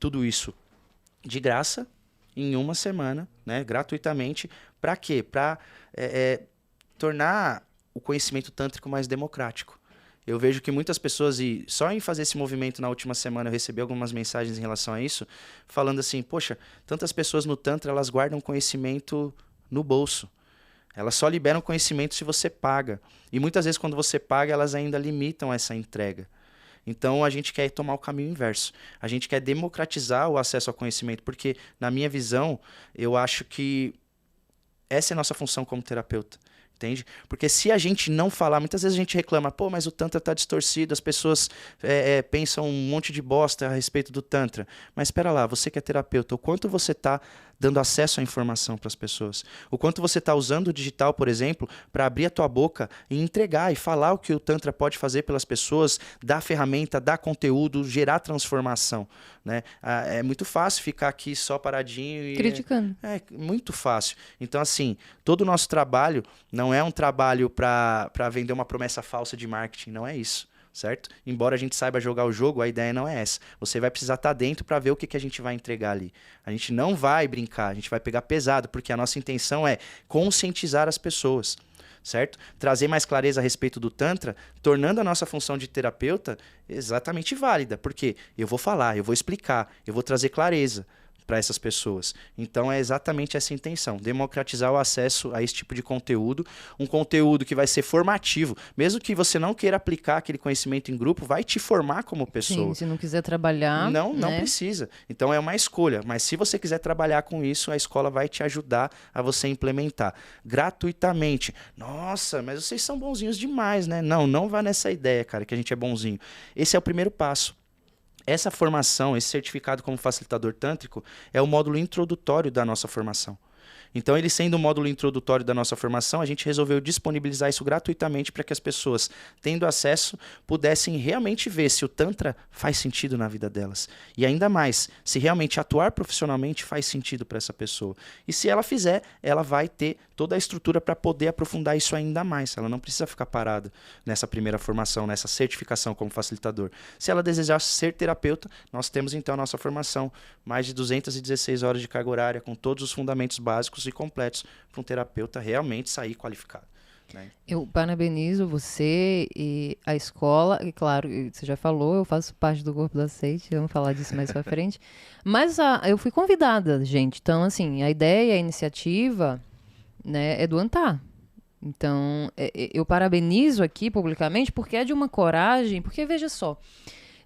Tudo isso de graça, em uma semana, né, gratuitamente. Para quê? Para tornar o conhecimento tântrico mais democrático. Eu vejo que muitas pessoas, e só em fazer esse movimento na última semana eu recebi algumas mensagens em relação a isso, falando assim, poxa, tantas pessoas no Tantra, elas guardam conhecimento no bolso. Elas só liberam conhecimento se você paga. E muitas vezes quando você paga, elas ainda limitam essa entrega. Então a gente quer tomar o caminho inverso. A gente quer democratizar o acesso ao conhecimento, porque na minha visão, eu acho que essa é a nossa função como terapeuta. Entende? Porque se a gente não falar, muitas vezes a gente reclama, pô, mas o Tantra está distorcido, as pessoas pensam um monte de bosta a respeito do Tantra. Mas espera lá, você que é terapeuta, o quanto você está dando acesso à informação para as pessoas? O quanto você está usando o digital, por exemplo, para abrir a tua boca e entregar e falar o que o Tantra pode fazer pelas pessoas, dar ferramenta, dar conteúdo, gerar transformação, né? É muito fácil ficar aqui só paradinho e... criticando. É muito fácil. Então, assim, todo o nosso trabalho não é um trabalho para vender uma promessa falsa de marketing, não é isso. Certo? Embora a gente saiba jogar o jogo, a ideia não é essa. Você vai precisar estar dentro para ver o que a gente vai entregar ali. A gente não vai brincar, a gente vai pegar pesado, porque a nossa intenção é conscientizar as pessoas, certo? Trazer mais clareza a respeito do Tantra, tornando a nossa função de terapeuta exatamente válida, porque eu vou falar, eu vou explicar, eu vou trazer clareza para essas pessoas. Então é exatamente essa intenção, democratizar o acesso a esse tipo de conteúdo, um conteúdo que vai ser formativo, mesmo que você não queira aplicar aquele conhecimento em grupo, vai te formar como pessoa. Sim, se não quiser trabalhar, não precisa. Então é uma escolha, mas se você quiser trabalhar com isso, a escola vai te ajudar a você implementar gratuitamente. Nossa, mas vocês são bonzinhos demais, né? Não vá nessa ideia, cara, que a gente é bonzinho. Esse é o primeiro passo. Essa formação, esse certificado como facilitador tântrico, é o módulo introdutório da nossa formação. Então, ele sendo um módulo introdutório da nossa formação, a gente resolveu disponibilizar isso gratuitamente para que as pessoas, tendo acesso, pudessem realmente ver se o Tantra faz sentido na vida delas. E ainda mais, se realmente atuar profissionalmente faz sentido para essa pessoa. E se ela fizer, ela vai ter toda a estrutura para poder aprofundar isso ainda mais. Ela não precisa ficar parada nessa primeira formação, nessa certificação como facilitador. Se ela desejar ser terapeuta, nós temos então a nossa formação, mais de 216 horas de carga horária, com todos os fundamentos básicos e completos para um terapeuta realmente sair qualificado. Né? Eu parabenizo você e a escola, e claro, você já falou, eu faço parte do corpo docente, vamos falar disso mais pra frente, mas eu fui convidada, gente, então assim, a ideia, a iniciativa, né, é do ANTAR. Então, eu parabenizo aqui publicamente porque é de uma coragem, porque veja só,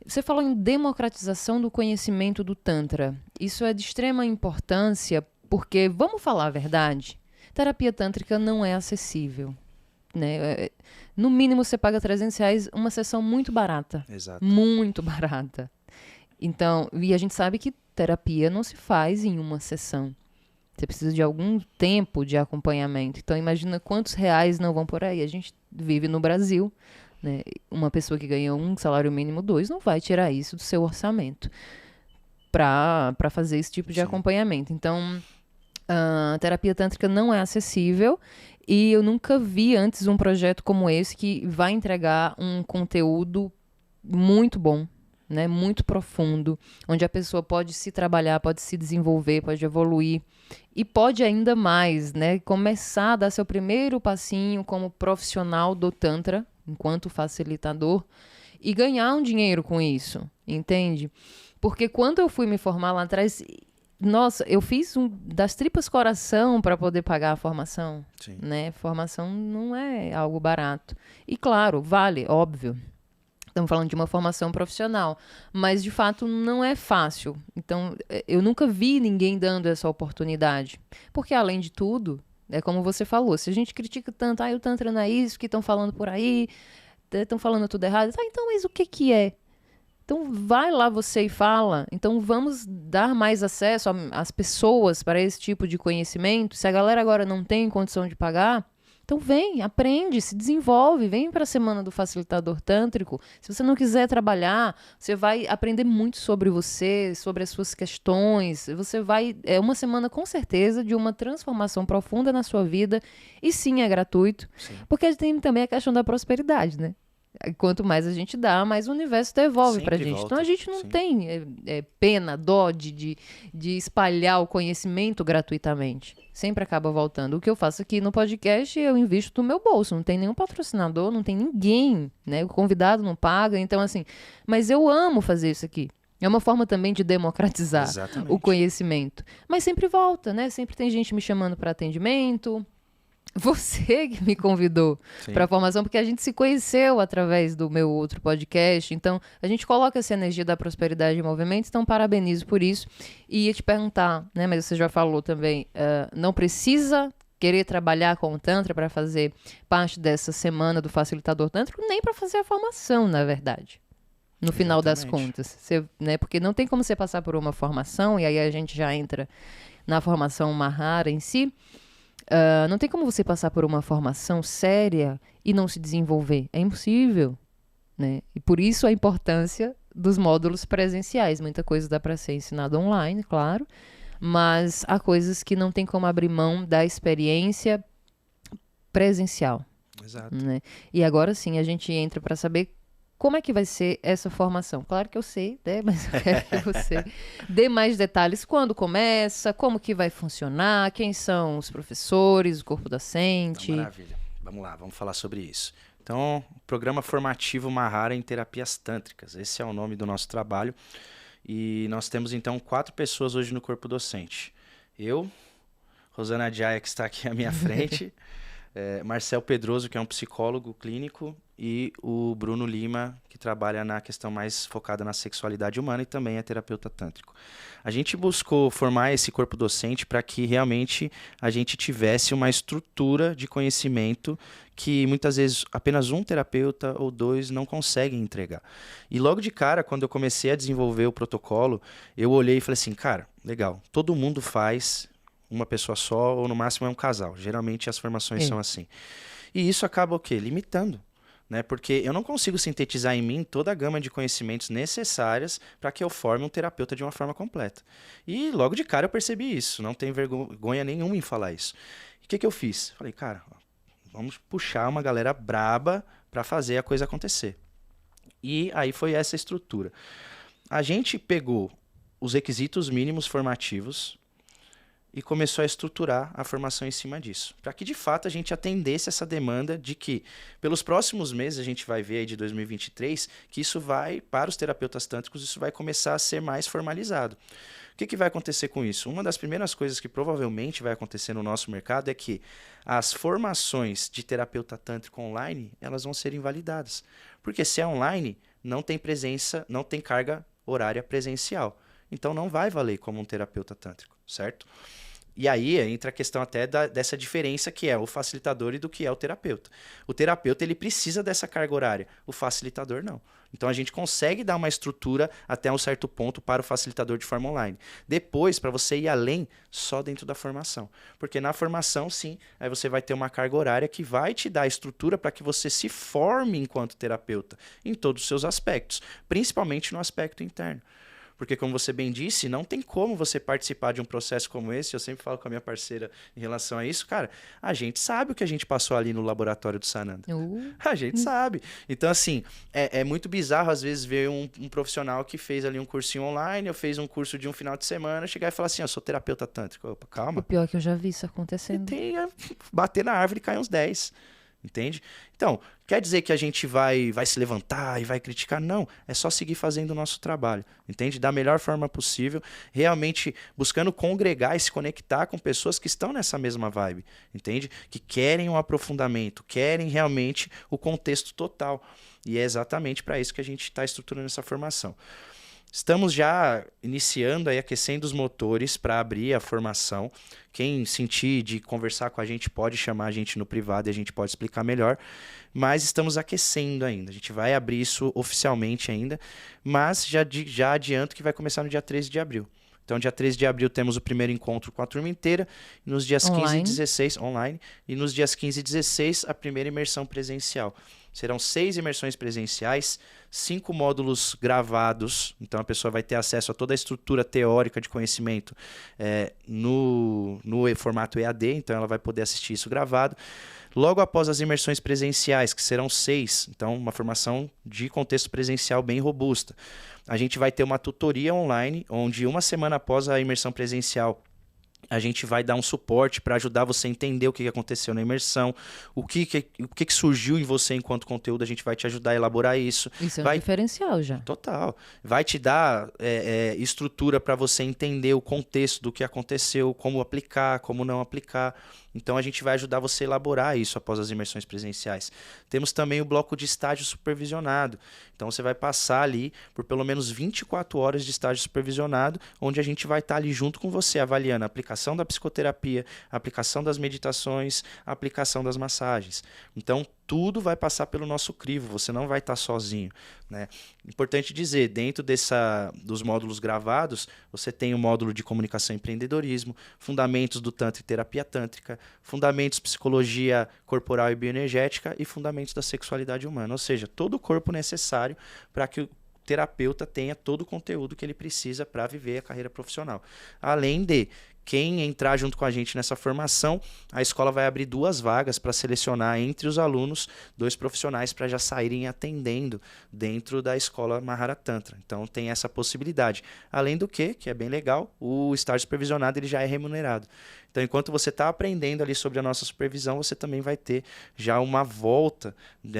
você falou em democratização do conhecimento do Tantra, isso é de extrema importância porque, vamos falar a verdade, terapia tântrica não é acessível. Né? No mínimo você paga R$300 uma sessão muito barata. Exato. Muito barata. Então, e a gente sabe que terapia não se faz em uma sessão. Você precisa de algum tempo de acompanhamento. Então, imagina quantos reais não vão por aí. A gente vive no Brasil, né? Uma pessoa que ganha um salário mínimo, 2, não vai tirar isso do seu orçamento para fazer esse tipo de acompanhamento. Então, a terapia tântrica não é acessível e eu nunca vi antes um projeto como esse que vai entregar um conteúdo muito bom, né, muito profundo, onde a pessoa pode se trabalhar, pode se desenvolver, pode evoluir e pode ainda mais, né, começar a dar seu primeiro passinho como profissional do Tantra, enquanto facilitador, e ganhar um dinheiro com isso, entende? Porque quando eu fui me formar lá atrás, nossa, eu fiz das tripas coração para poder pagar a formação. Sim. Né? Formação não é algo barato. E claro, vale, óbvio. Estamos falando de uma formação profissional. Mas, de fato, não é fácil. Então, eu nunca vi ninguém dando essa oportunidade. Porque, além de tudo, é como você falou, se a gente critica tanto, o Tantra não é isso que estão falando por aí, estão falando tudo errado. Então, mas o que é? Então, vai lá você e fala. Então, vamos dar mais acesso às pessoas para esse tipo de conhecimento. Se a galera agora não tem condição de pagar, então vem, aprende, se desenvolve. Vem para a Semana do Facilitador Tântrico. Se você não quiser trabalhar, você vai aprender muito sobre você, sobre as suas questões. Você vai... É uma semana, com certeza, de uma transformação profunda na sua vida. E sim, é gratuito. Sim. Porque tem também a questão da prosperidade, né? Quanto mais a gente dá, mais o universo devolve pra gente. Volta. Então a gente não tem pena, dó de espalhar o conhecimento gratuitamente. Sempre acaba voltando. O que eu faço aqui no podcast, eu invisto do meu bolso. Não tem nenhum patrocinador, não tem ninguém, né? O convidado não paga. Então, assim, mas eu amo fazer isso aqui. É uma forma também de democratizar Exatamente. O conhecimento. Mas sempre volta, né? Sempre tem gente me chamando para atendimento. Você que me convidou para a formação, porque a gente se conheceu através do meu outro podcast. Então, a gente coloca essa energia da prosperidade em movimento. Então, parabenizo por isso. E ia te perguntar, né? Mas você já falou também, não precisa querer trabalhar com o Tantra para fazer parte dessa semana do facilitador tântrico, nem para fazer a formação, na verdade. No final das contas. Né? Porque não tem como você passar por uma formação, e aí a gente já entra na formação Mahara em si. Não tem como você passar por uma formação séria e não se desenvolver. É impossível, né? E por isso a importância dos módulos presenciais. Muita coisa dá para ser ensinada online, claro, mas há coisas que não tem como abrir mão da experiência presencial. Exato. Né? E agora sim a gente entra para saber como é que vai ser essa formação? Claro que eu sei, né? Mas eu quero que você dê mais detalhes. Quando começa, como que vai funcionar, quem são os professores, o corpo docente. Então, maravilha. Vamos lá, vamos falar sobre isso. Então, Programa Formativo Mahara em Terapias Tântricas. Esse é o nome do nosso trabalho. E nós temos, então, 4 pessoas hoje no corpo docente. Eu, Rosana Jaya, que está aqui à minha frente, Marcel Pedroso, que é um psicólogo clínico, e o Bruno Lima, que trabalha na questão mais focada na sexualidade humana e também é terapeuta tântrico. A gente buscou formar esse corpo docente para que realmente a gente tivesse uma estrutura de conhecimento que muitas vezes apenas um terapeuta ou 2 não conseguem entregar. E logo de cara, quando eu comecei a desenvolver o protocolo, eu olhei e falei assim, cara, legal, todo mundo faz uma pessoa só ou no máximo é um casal. Geralmente as formações são assim. E isso acaba o quê? Limitando. Né? Porque eu não consigo sintetizar em mim toda a gama de conhecimentos necessárias para que eu forme um terapeuta de uma forma completa. E logo de cara eu percebi isso, não tenho vergonha nenhuma em falar isso. E o que eu fiz? Falei, cara, vamos puxar uma galera braba para fazer a coisa acontecer. E aí foi essa estrutura. A gente pegou os requisitos mínimos formativos e começou a estruturar a formação em cima disso, para que de fato a gente atendesse essa demanda de que pelos próximos meses a gente vai ver aí de 2023 que isso vai, para os terapeutas tântricos, isso vai começar a ser mais formalizado. O que vai acontecer com isso? Uma das primeiras coisas que provavelmente vai acontecer no nosso mercado é que as formações de terapeuta tântrico online, elas vão ser invalidadas. Porque se é online, não tem presença, não tem carga horária presencial. Então não vai valer como um terapeuta tântrico, certo? E aí entra a questão até dessa diferença que é o facilitador e do que é o terapeuta. O terapeuta ele precisa dessa carga horária, o facilitador não. Então a gente consegue dar uma estrutura até um certo ponto para o facilitador de forma online. Depois, para você ir além, só dentro da formação. Porque na formação, sim, aí você vai ter uma carga horária que vai te dar a estrutura para que você se forme enquanto terapeuta em todos os seus aspectos, principalmente no aspecto interno. Porque, como você bem disse, não tem como você participar de um processo como esse. Eu sempre falo com a minha parceira em relação a isso. Cara, a gente sabe o que a gente passou ali no laboratório do Sananda. A gente sabe. Então, assim, é muito bizarro, às vezes, ver um profissional que fez ali um cursinho online, eu fiz um curso de um final de semana, chegar e falar assim, eu sou terapeuta tântrico. Opa, calma. O pior é que eu já vi isso acontecendo. Bater na árvore e cair uns 10. Entende? Então, quer dizer que a gente vai se levantar e vai criticar? Não, é só seguir fazendo o nosso trabalho, entende? Da melhor forma possível, realmente buscando congregar e se conectar com pessoas que estão nessa mesma vibe, entende? Que querem um aprofundamento, querem realmente o contexto total. E é exatamente para isso que a gente está estruturando essa formação. Estamos já iniciando aí, aquecendo os motores para abrir a formação. Quem sentir de conversar com a gente pode chamar a gente no privado e a gente pode explicar melhor. Mas estamos aquecendo ainda. A gente vai abrir isso oficialmente ainda, mas já adianto que vai começar no dia 13 de abril. Então, dia 13 de abril temos o primeiro encontro com a turma inteira. E nos dias online. 15 e 16, online. E nos dias 15 e 16, a primeira imersão presencial. Serão 6 imersões presenciais, 5 módulos gravados. Então, a pessoa vai ter acesso a toda a estrutura teórica de conhecimento no formato EAD. Então, ela vai poder assistir isso gravado. Logo após as imersões presenciais, que serão 6, então uma formação de contexto presencial bem robusta. A gente vai ter uma tutoria online, onde uma semana após a imersão presencial, a gente vai dar um suporte para ajudar você a entender o que aconteceu na imersão, o que surgiu em você enquanto conteúdo, a gente vai te ajudar a elaborar isso. Isso é um diferencial já. Total. Vai te dar estrutura para você entender o contexto do que aconteceu, como aplicar, como não aplicar. Então, a gente vai ajudar você a elaborar isso após as imersões presenciais. Temos também o bloco de estágio supervisionado. Então, você vai passar ali por pelo menos 24 horas de estágio supervisionado, onde a gente vai estar ali junto com você, avaliando a aplicação da psicoterapia, a aplicação das meditações, a aplicação das massagens. Então, tudo vai passar pelo nosso crivo, você não vai estar sozinho, né? Importante dizer, dentro dos módulos gravados, você tem o módulo de comunicação e empreendedorismo, fundamentos do Tantra e terapia tântrica, fundamentos psicologia corporal e bioenergética e fundamentos da sexualidade humana, ou seja, todo o corpo necessário para que o terapeuta tenha todo o conteúdo que ele precisa para viver a carreira profissional. Além de quem entrar junto com a gente nessa formação, a escola vai abrir 2 vagas para selecionar entre os alunos 2 profissionais para já saírem atendendo dentro da escola Mahara Tantra. Então tem essa possibilidade. Além do que é bem legal, o estágio supervisionado ele já é remunerado. Então, enquanto você está aprendendo ali sobre a nossa supervisão, você também vai ter já uma volta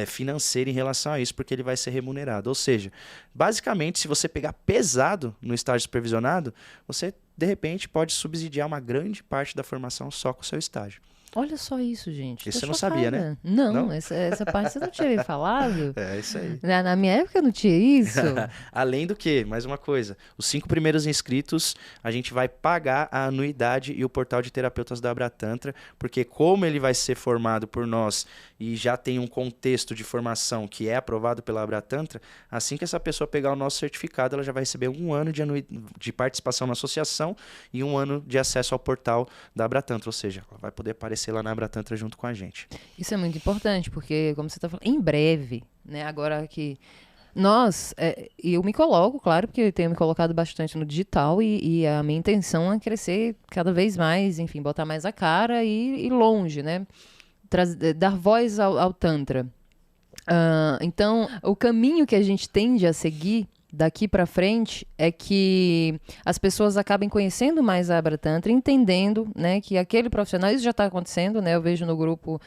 financeira em relação a isso, porque ele vai ser remunerado. Ou seja, basicamente, se você pegar pesado no estágio supervisionado, você, de repente, pode subsidiar uma grande parte da formação só com o seu estágio. Olha só isso, gente. Isso Tô você não sabia, né? chocada. Não, Não? essa parte você não tinha me falado. É isso aí. Na minha época não tinha isso. Além do que, mais uma coisa, os 5 primeiros inscritos, a gente vai pagar a anuidade e o portal de terapeutas da Abratantra, porque como ele vai ser formado por nós e já tem um contexto de formação que é aprovado pela Abratantra, assim que essa pessoa pegar o nosso certificado, ela já vai receber 1 ano de participação na associação e 1 ano de acesso ao portal da Abratantra, ou seja, ela vai poder aparecer lá na Abratantra junto com a gente. Isso é muito importante, porque, como você está falando, em breve, né? Agora que nós, e eu me coloco, claro, porque eu tenho me colocado bastante no digital e a minha intenção é crescer cada vez mais, enfim, botar mais a cara e ir longe, né? Dar voz ao Tantra. Então, o caminho que a gente tende a seguir daqui para frente é que as pessoas acabem conhecendo mais a Abratantra, entendendo, né, que aquele profissional, isso já está acontecendo, né, eu vejo no grupo,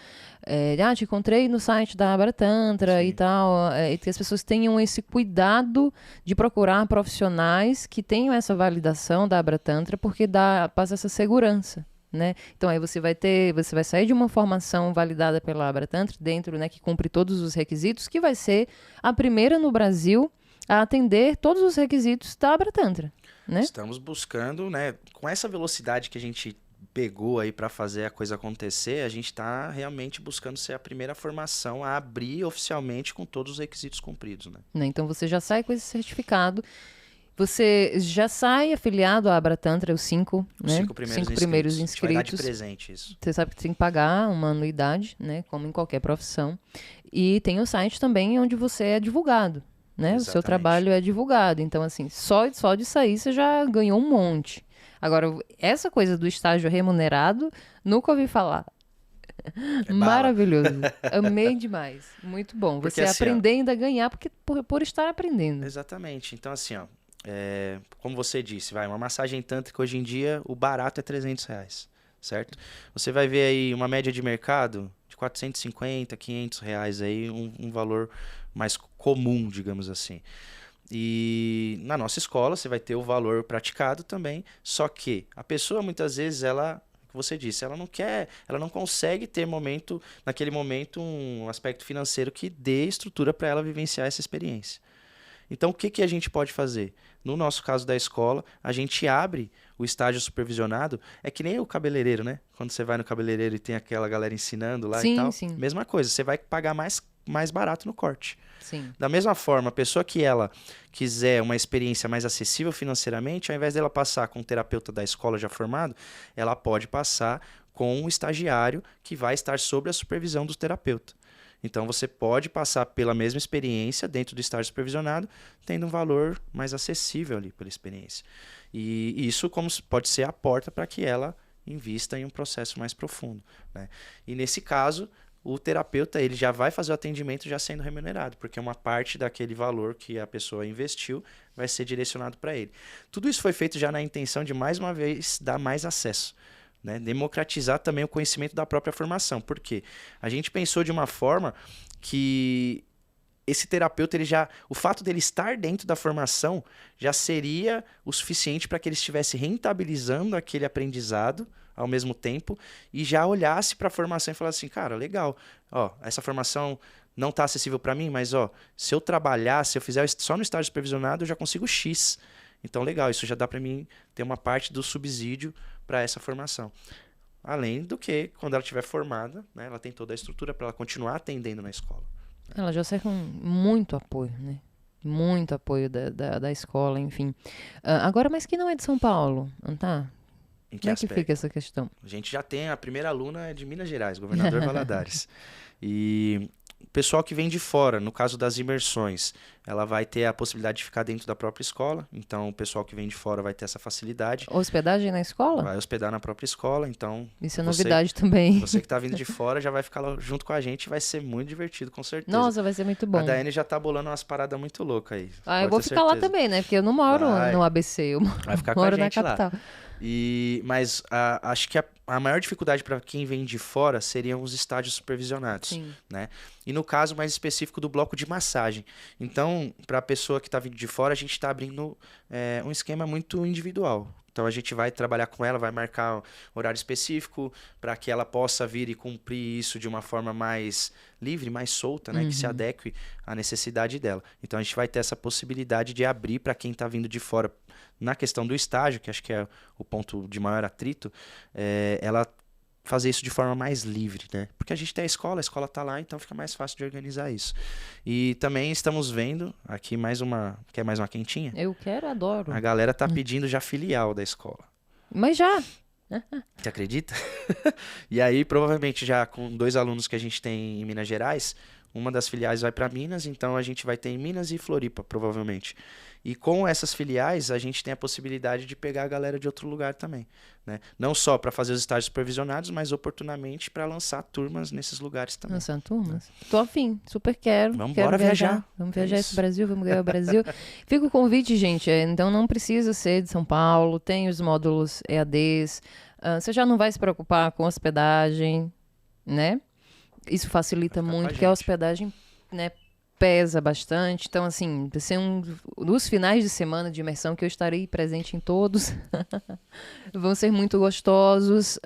te encontrei no site da Abratantra e tal, e que as pessoas tenham esse cuidado de procurar profissionais que tenham essa validação da Abratantra, porque passa essa segurança. Né? Então aí você vai sair de uma formação validada pela Abratantra dentro, né, que cumpre todos os requisitos, que vai ser a primeira no Brasil a atender todos os requisitos da Abratantra, né? Estamos buscando, né, com essa velocidade que a gente pegou aí para fazer a coisa acontecer, a gente está realmente buscando ser a primeira formação a abrir oficialmente com todos os requisitos cumpridos, né? Então você já sai com esse certificado. Você já sai afiliado à Abratantra, os 5, né? 5 primeiros inscritos. A gente vai dar de presente isso. Você sabe que tem que pagar uma anuidade, né? Como em qualquer profissão. E tem o site também onde você é divulgado, né? Exatamente. O seu trabalho é divulgado. Então, assim, só de sair você já ganhou um monte. Agora, essa coisa do estágio remunerado, nunca ouvi falar. Maravilhoso. Amei demais. Muito bom. Porque, você assim, aprender ainda a ganhar porque por estar aprendendo. Exatamente. Então, assim, ó, como você disse, uma massagem tântrica hoje em dia, o barato é R$300, certo? Você vai ver aí uma média de mercado de R$450, R$500 aí, um valor mais comum, digamos assim. E na nossa escola você vai ter o valor praticado também, só que a pessoa muitas vezes você disse, ela não consegue ter naquele momento um aspecto financeiro que dê estrutura para ela vivenciar essa experiência. Então, o que a gente pode fazer? No nosso caso da escola, a gente abre o estágio supervisionado. É que nem o cabeleireiro, né? Quando você vai no cabeleireiro e tem aquela galera ensinando lá e tal. Sim. Mesma coisa, você vai pagar mais barato no corte. Sim. Da mesma forma, a pessoa que ela quiser uma experiência mais acessível financeiramente, ao invés dela passar com um terapeuta da escola já formado, ela pode passar com um estagiário que vai estar sob a supervisão do terapeuta. Então, você pode passar pela mesma experiência dentro do estágio supervisionado, tendo um valor mais acessível ali pela experiência. E isso pode ser a porta para que ela invista em um processo mais profundo, né? E nesse caso, o terapeuta ele já vai fazer o atendimento já sendo remunerado, porque uma parte daquele valor que a pessoa investiu vai ser direcionado para ele. Tudo isso foi feito já na intenção de, mais uma vez, dar mais acesso. Né? Democratizar também o conhecimento da própria formação. Por quê? A gente pensou de uma forma que esse terapeuta, o fato dele estar dentro da formação já seria o suficiente para que ele estivesse rentabilizando aquele aprendizado ao mesmo tempo e já olhasse para a formação e falasse assim, cara, legal, essa formação não está acessível para mim, mas se eu trabalhar, se eu fizer só no estágio supervisionado, eu já consigo X. Então, legal, isso já dá para mim ter uma parte do subsídio para essa formação. Além do que, quando ela estiver formada, né, ela tem toda a estrutura para ela continuar atendendo na escola. Ela já sai com muito apoio, né? Muito apoio da escola, enfim. Agora, mas que não é de São Paulo, não tá? Como é que fica essa questão? A gente já tem a primeira aluna de Minas Gerais, Governador Valadares. E o pessoal que vem de fora, no caso das imersões, ela vai ter a possibilidade de ficar dentro da própria escola. Então, o pessoal que vem de fora vai ter essa facilidade. Hospedagem na escola? Vai hospedar na própria escola, então... Isso é novidade também. Você que está vindo de fora já vai ficar lá junto com a gente, vai ser muito divertido, com certeza. Nossa, vai ser muito bom. A Daiane já tá bolando umas paradas muito loucas aí. Eu vou ficar lá também, né? Porque eu não moro no ABC, eu moro na capital. Mas acho que a maior dificuldade para quem vem de fora seriam os estágios supervisionados. Sim. Né? E no caso mais específico do bloco de massagem. Então, para a pessoa que está vindo de fora, a gente está abrindo um esquema muito individual. Então a gente vai trabalhar com ela, vai marcar um horário específico para que ela possa vir e cumprir isso de uma forma mais livre, mais solta, né? Que se adeque à necessidade dela. Então a gente vai ter essa possibilidade de abrir para quem está vindo de fora na questão do estágio, que acho que é o ponto de maior atrito, ela fazer isso de forma mais livre, né? Porque a gente tem a escola está lá, então fica mais fácil de organizar isso. E também estamos vendo aqui quer mais uma quentinha? Eu quero, adoro. A galera tá pedindo já filial da escola. Mas já. Você acredita? E aí, provavelmente, já com 2 alunos que a gente tem em Minas Gerais, uma das filiais vai para Minas, então a gente vai ter em Minas e Floripa, provavelmente. E com essas filiais, a gente tem a possibilidade de pegar a galera de outro lugar também, né? Não só para fazer os estágios supervisionados, mas oportunamente para lançar turmas nesses lugares também. Lançar turmas? Tô afim, super quero. Vamos quero viajar. Vamos viajar esse Brasil, vamos ganhar o Brasil. Fica o convite, gente. Então não precisa ser de São Paulo, tem os módulos EADs. Você já não vai se preocupar com hospedagem, né? Isso facilita muito, porque a hospedagem, né, pesa bastante. Então, assim, vai ser dos finais de semana de imersão que eu estarei presente em todos. Vão ser muito gostosos.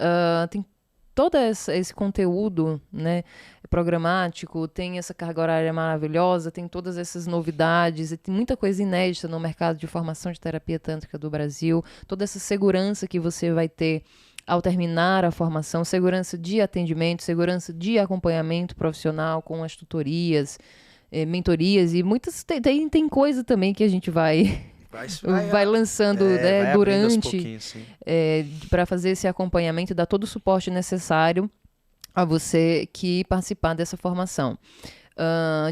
Tem todo esse conteúdo, né, programático, tem essa carga horária maravilhosa, tem todas essas novidades, e tem muita coisa inédita no mercado de formação de terapia tântrica do Brasil, toda essa segurança que você vai ter ao terminar a formação, segurança de atendimento, segurança de acompanhamento profissional com as tutorias, mentorias, e muitas tem coisa também que a gente vai lançando, né, vai durante, para fazer esse acompanhamento, dar todo o suporte necessário a você que participar dessa formação.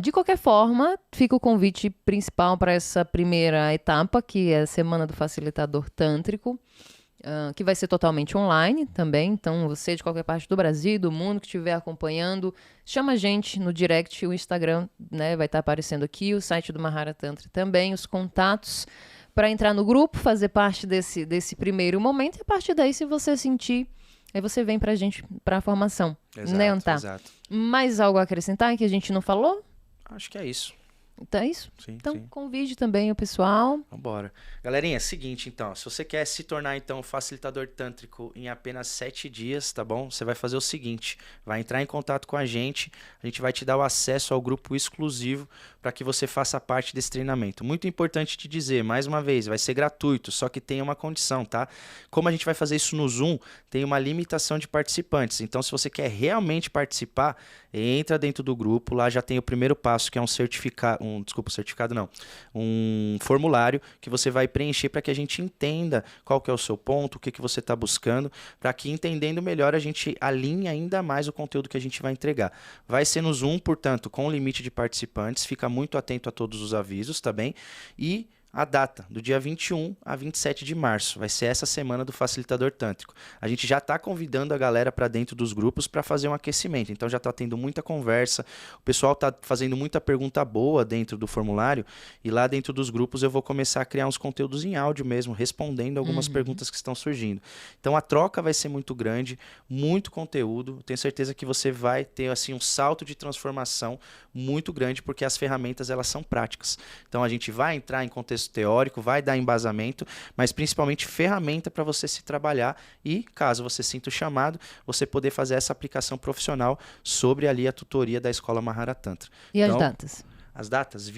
De qualquer forma, fica o convite principal para essa primeira etapa, que é a Semana do Facilitador Tântrico, que vai ser totalmente online também. Então, você de qualquer parte do Brasil, do mundo, que estiver acompanhando, chama a gente no direct, o Instagram, né, vai estar aparecendo aqui, o site do Mahara Tantra também, os contatos para entrar no grupo, fazer parte desse primeiro momento, e a partir daí, se você sentir, aí você vem pra gente, pra formação. Exato, né, Antá? Exato. Mais algo a acrescentar que a gente não falou? Acho que é isso. Então é isso? Sim, então sim. Convide também o pessoal. Vambora. Galerinha, é o seguinte, então. Se você quer se tornar, então, facilitador tântrico em apenas 7 dias, tá bom? Você vai fazer o seguinte. Vai entrar em contato com a gente vai te dar o acesso ao grupo exclusivo para que você faça parte desse treinamento. Muito importante te dizer, mais uma vez, vai ser gratuito, só que tem uma condição, tá? Como a gente vai fazer isso no Zoom, tem uma limitação de participantes. Então, se você quer realmente participar, entra dentro do grupo. Lá já tem o primeiro passo, que é um formulário que você vai preencher para que a gente entenda qual que é o seu ponto, o que você está buscando, para que, entendendo melhor, a gente alinhe ainda mais o conteúdo que a gente vai entregar. Vai ser no Zoom, portanto, com limite de participantes. Fica muito atento a todos os avisos, tá bem? E a data, do dia 21 a 27 de março. Vai ser essa semana do Facilitador Tântrico. A gente já está convidando a galera para dentro dos grupos para fazer um aquecimento. Então já está tendo muita conversa. O pessoal está fazendo muita pergunta boa dentro do formulário. E lá dentro dos grupos eu vou começar a criar uns conteúdos em áudio mesmo, respondendo algumas perguntas que estão surgindo. Então a troca vai ser muito grande, muito conteúdo. Tenho certeza que você vai ter assim um salto de transformação muito grande, porque as ferramentas elas são práticas. Então a gente vai entrar em contexto teórico, vai dar embasamento, mas principalmente ferramenta para você se trabalhar e, caso você sinta o chamado, você poder fazer essa aplicação profissional sobre ali a tutoria da Escola Mahara Tantra. E então, as datas? As datas,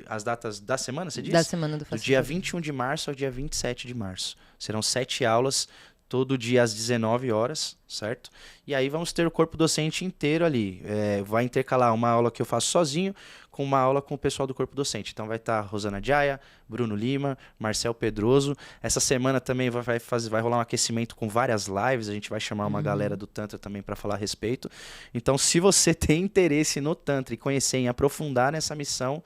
as datas da semana, você disse? Da semana do dia 21 de março ao dia 27 de março. Serão 7 aulas, todo dia às 19 horas, certo? E aí vamos ter o corpo docente inteiro ali. Vai intercalar uma aula que eu faço sozinho com uma aula com o pessoal do corpo docente. Então vai estar Rosana Jaya, Bruno Lima, Marcel Pedroso. Essa semana também vai rolar um aquecimento com várias lives. A gente vai chamar uma galera do Tantra também para falar a respeito. Então, se você tem interesse no Tantra e conhecer e aprofundar nessa missão,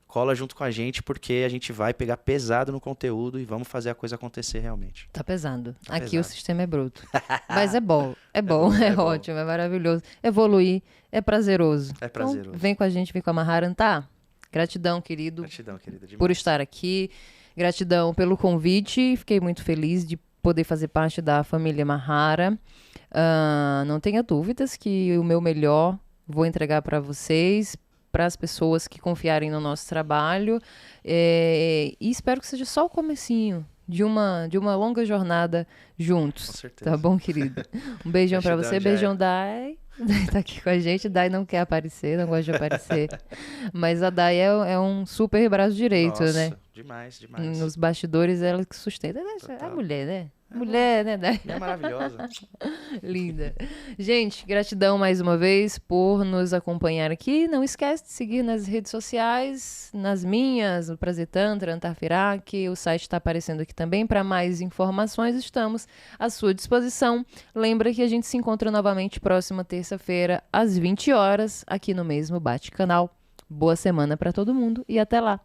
cola junto com a gente, porque a gente vai pegar pesado no conteúdo e vamos fazer a coisa acontecer realmente. Tá pesado. Tá Aqui pesado. O sistema é bruto. Mas é bom, é ótimo, é maravilhoso. Evoluir é prazeroso. É prazeroso. Então, vem com a gente, vem com a Mahara Antá. Gratidão, querido. Gratidão, querida. Demais. Por estar aqui. Gratidão pelo convite. Fiquei muito feliz de poder fazer parte da família Mahara. Não tenha dúvidas que o meu melhor vou entregar para vocês, para as pessoas que confiarem no nosso trabalho, e espero que seja só o comecinho de uma longa jornada juntos. Com certeza. Tá bom, querido? Um beijão pra você, beijão, Dai. Dai tá aqui com a gente. Dai não quer aparecer, não gosta de aparecer. Mas a Dai é um super braço direito, Nossa, né? demais, demais. Nos bastidores, ela que sustenta. É a mulher, né? Mulher, né, Dai? É maravilhosa. Linda. Gente, gratidão mais uma vez por nos acompanhar aqui. Não esquece de seguir nas redes sociais, nas minhas, o Prazer Tantra, Antarfirac. O site está aparecendo aqui também. Para mais informações, estamos à sua disposição. Lembra que a gente se encontra novamente próxima terça-feira, às 20 horas, aqui no mesmo Bate Canal. Boa semana para todo mundo e até lá.